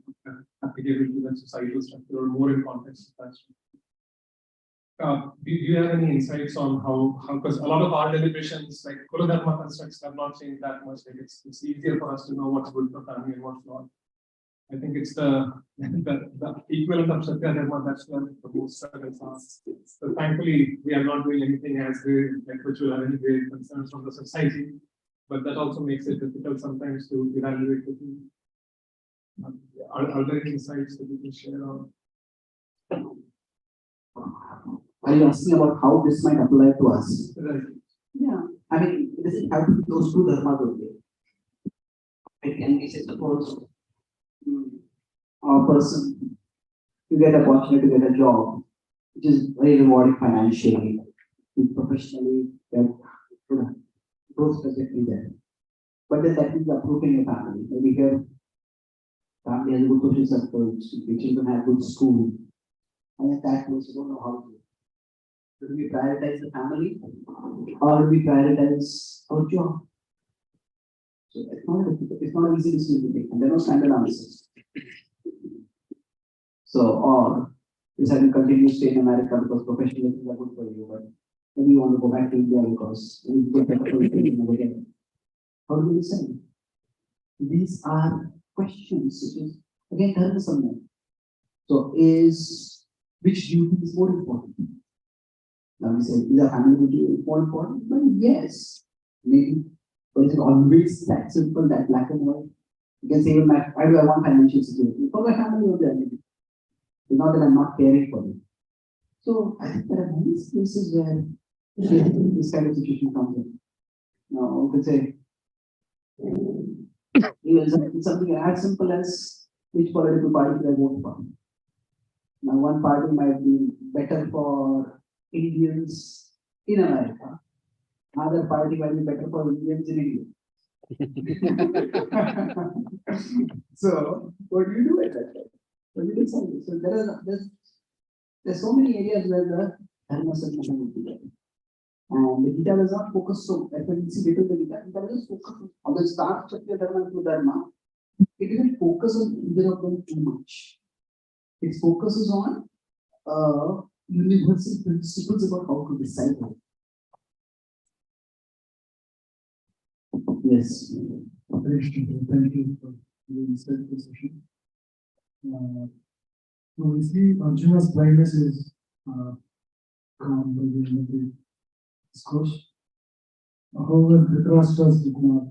applicable to the societal structure or more in context of that structure. Do you have any insights on how, because a lot of our deliberations, like Kula Dharma constructs, have not changed that much. Like it's easier for us to know what's good for family and what's not. I think it's the equivalent of Satya Dharma, that's where the most struggles are. So thankfully, we are not doing anything as great, like which will have any great concerns from the society. But that also makes it difficult sometimes to evaluate the thing. Are there any insights that you can share on? Are you asking about how this might apply to us? Right. Yeah. I mean, it doesn't have to be those two dharmas only. It can be, say, suppose a person, you get an opportunity to get a job, which is very rewarding financially, professionally, that growth trajectory there. But then that means uprooting your family. Maybe here, family has a good social circle, the children have good school, and at that place, you don't know how to. Do we prioritize the family or do we prioritize our job? So it's not an easy decision to take, and there are no standard answers. So, or decide to continue to stay in America because professional things are good for you, but maybe you want to go back to India because you get better qualification over there. How do we decide? These are questions, which is again dharma samya. So, which duty is more important? Now we say, is the family duty more important? But yes, maybe, but is it always that simple, that black and white? You can say, why do I want financial security? For my family or the identity. It's not that I'm not caring for them. So I think there are many places where this kind of situation comes in. Now, you could say, it's something as simple as which political party I vote for. Now, one party might be better for Indians in America. Another party might be better for Indians in India. So, what do you do at that time? What do you decide? So, there's so many areas where the dharma solution would be there. And the Gita does not focus so, as when we see later the Gita doesn't focus on, although it starts Satya Dharma to Dharma, it doesn't focus on either of them too much. It focuses on universal principles about how to decide. Yes. Thank you for the insightful session. So we see Arjuna's blindness is gone by the end of the discourse. However, Dhritarashtra's did not,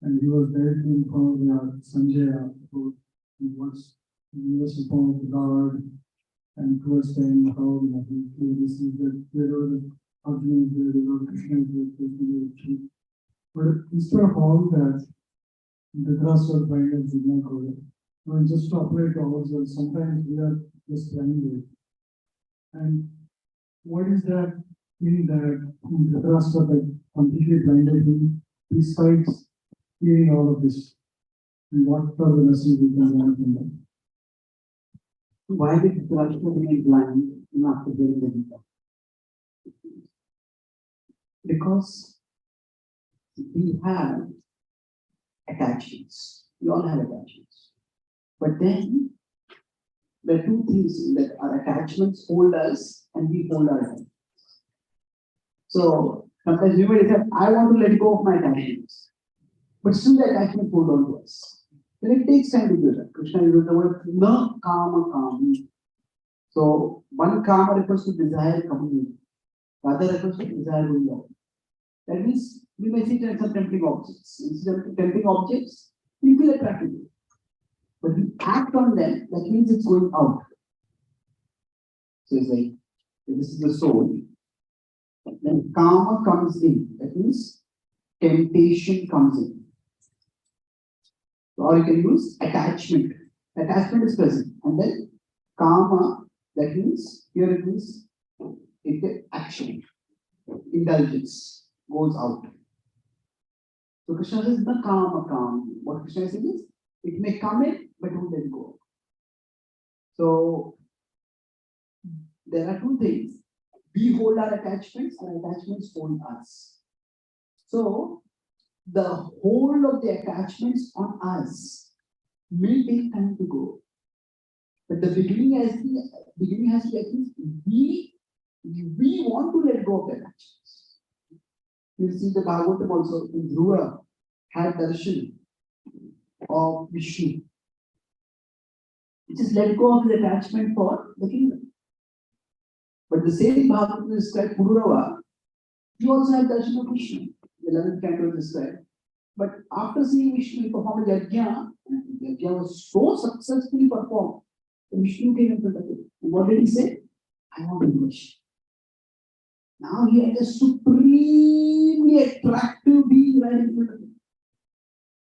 and he was directly informed Sanjaya who was informed of the Lord, and towards the end how he clearly sees that wherever Arjuna is there, wherever Krishna is there, Krishna is there. But instead of all that, Dhritarashtra's blindness did not go there. I mean, just to operate ourselves, sometimes we are just blinded. And what is that in that Dhritarashtra that completely blinded him besides hearing all of this? And what are the lessons we can learn from that? Why did Dhritarashtra remain blind even after hearing the Gita? Because we have attachments. We all have attachments. But then there are two things that our attachments hold us and we hold ourselves. So sometimes we might say, I want to let go of my attachments. But still the attachment hold on to us. Then it takes time to do that. Krishna uses the word na kama kami. So one kama refers to desire coming in. The other refers to desire going out. That means we may see some tempting objects. Instead of tempting objects, we feel attracted to it. But we act on them, that means it's going out. So it's like, this is the soul. Then karma comes in. That means temptation comes in. Or you can use attachment. Attachment is present. And then karma, that means, here it means action. Indulgence goes out. So Krishna says, the karma karma. What Krishna says is, it may come in, but won't let go. So there are two things. We hold our attachments, and attachments hold us. So the hold of the attachments on us may take time to go. But the beginning has to be at least we want to let go of the attachments. You see the Bhagavatam also in Dhruva had darshan of Vishnu. Just let go of the attachment for the kingdom. But the same Bhagavatam is described Pururava. You also have darshan of Vishnu. The 11th canto is described. But after seeing Vishnu perform a yajna, the yajna was so successfully performed, Vishnu came in front of him. And what did he say? I want to worship. Now he had a supremely attractive being right in front of him.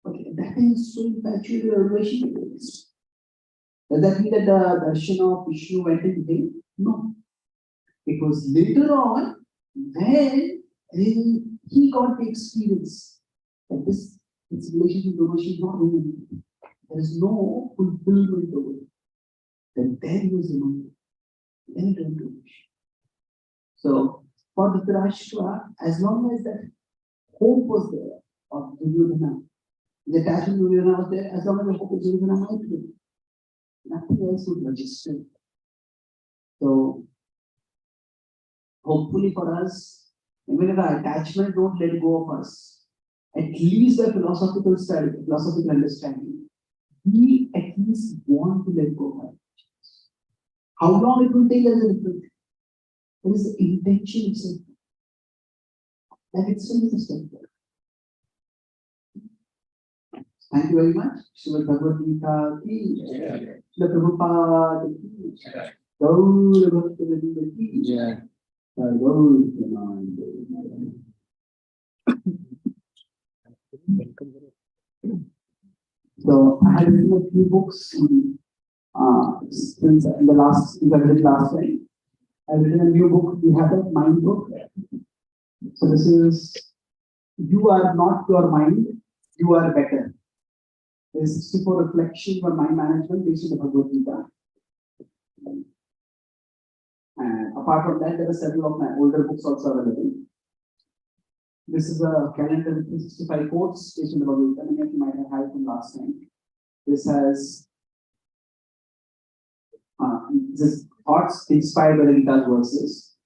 Okay, that is so infatuated or worship. Does that mean that the darshan of Vishnu went in vain? No. It was later on when he got the experience that this relationship with Urushi is not really, there is no fulfillment over it. Then there he was reminded. Then he turned to Urushi. So for Dhritarashtra, as long as that hope was there of Duryodhana, the attachment to Duryodhana was there, as long as the hope of Duryodhana might be, nothing else would register. So hopefully for us, even if our attachment don't let go of us, at least the philosophical study, philosophical understanding, we at least want to let go of our attachments. How long it will take us a different. There is the intention itself. That itself is a step. Thank you very much. Srimad Bhagavad Gita ki, Srila Prabhupada ki, Gaur Bhakta ki, Gaur Premanand. So I have written a few books since in the last time. I've written a new book. We have that mind book. So this is, you are not your mind, you are better. There's 64 reflections on mind management based on the Bhagavad Gita. And apart from that, there are several of my older books also available. This is a calendar with 365 quotes based on the Bhagavad Gita. Many of you might have had it from last time. This has this thoughts inspired by the Gita's verses.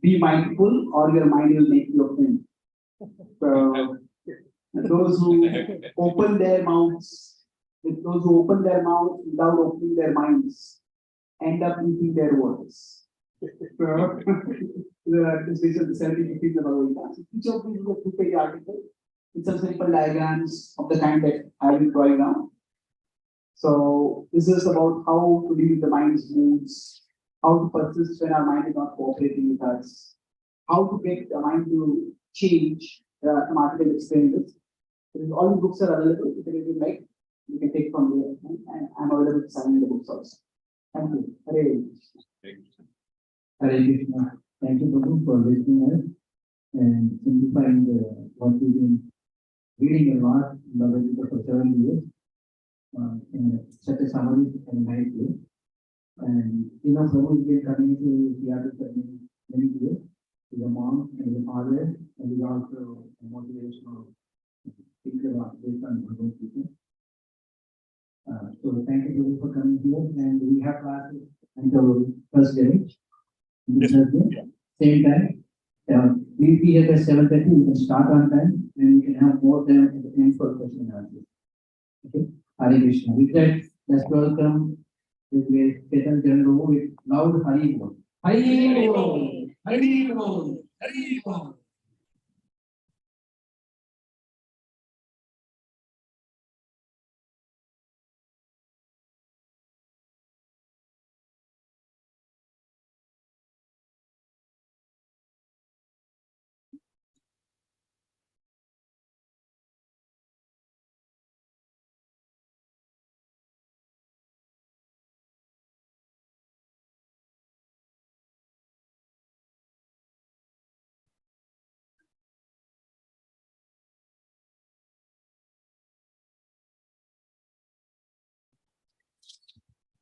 Be mindful, or your mind will make you a friend. So, those who open their mouths, without opening their minds, end up eating their words. This is the 70 of the Bhagavad Gita. Each of these is a 2-page article with some simple diagrams of the kind that I will draw now. So this is about how to deal with the mind's moods, how to persist when our mind is not cooperating with us, how to get the mind to change. There are some articles explaining this. All the books are available. If you like, you can take from there. And I'm available to sign the books also. Thank you. Hare Krishna. Hare Krishna. Thank you, Prabhu, for listening us and simplifying what we've been reading a lot in Bhagavad Gita for 7 years in such a summary and nice way. And Prabhu has been coming to Seattle for many years. He's a mom and a father, and he's also a motivational speaker based on Bhagavad Gita. So thank you, Prabhu, for coming here. And we have classes until Thursday. Same time. We'll be here at 7:30. We can start on time, and we can have more time at the end for question and answer. Okay. Hare Krishna. With that, let's welcome the Chaitanya Charan with loud Hari Bol. Hari Bol. Hari Bol. Hari Bol.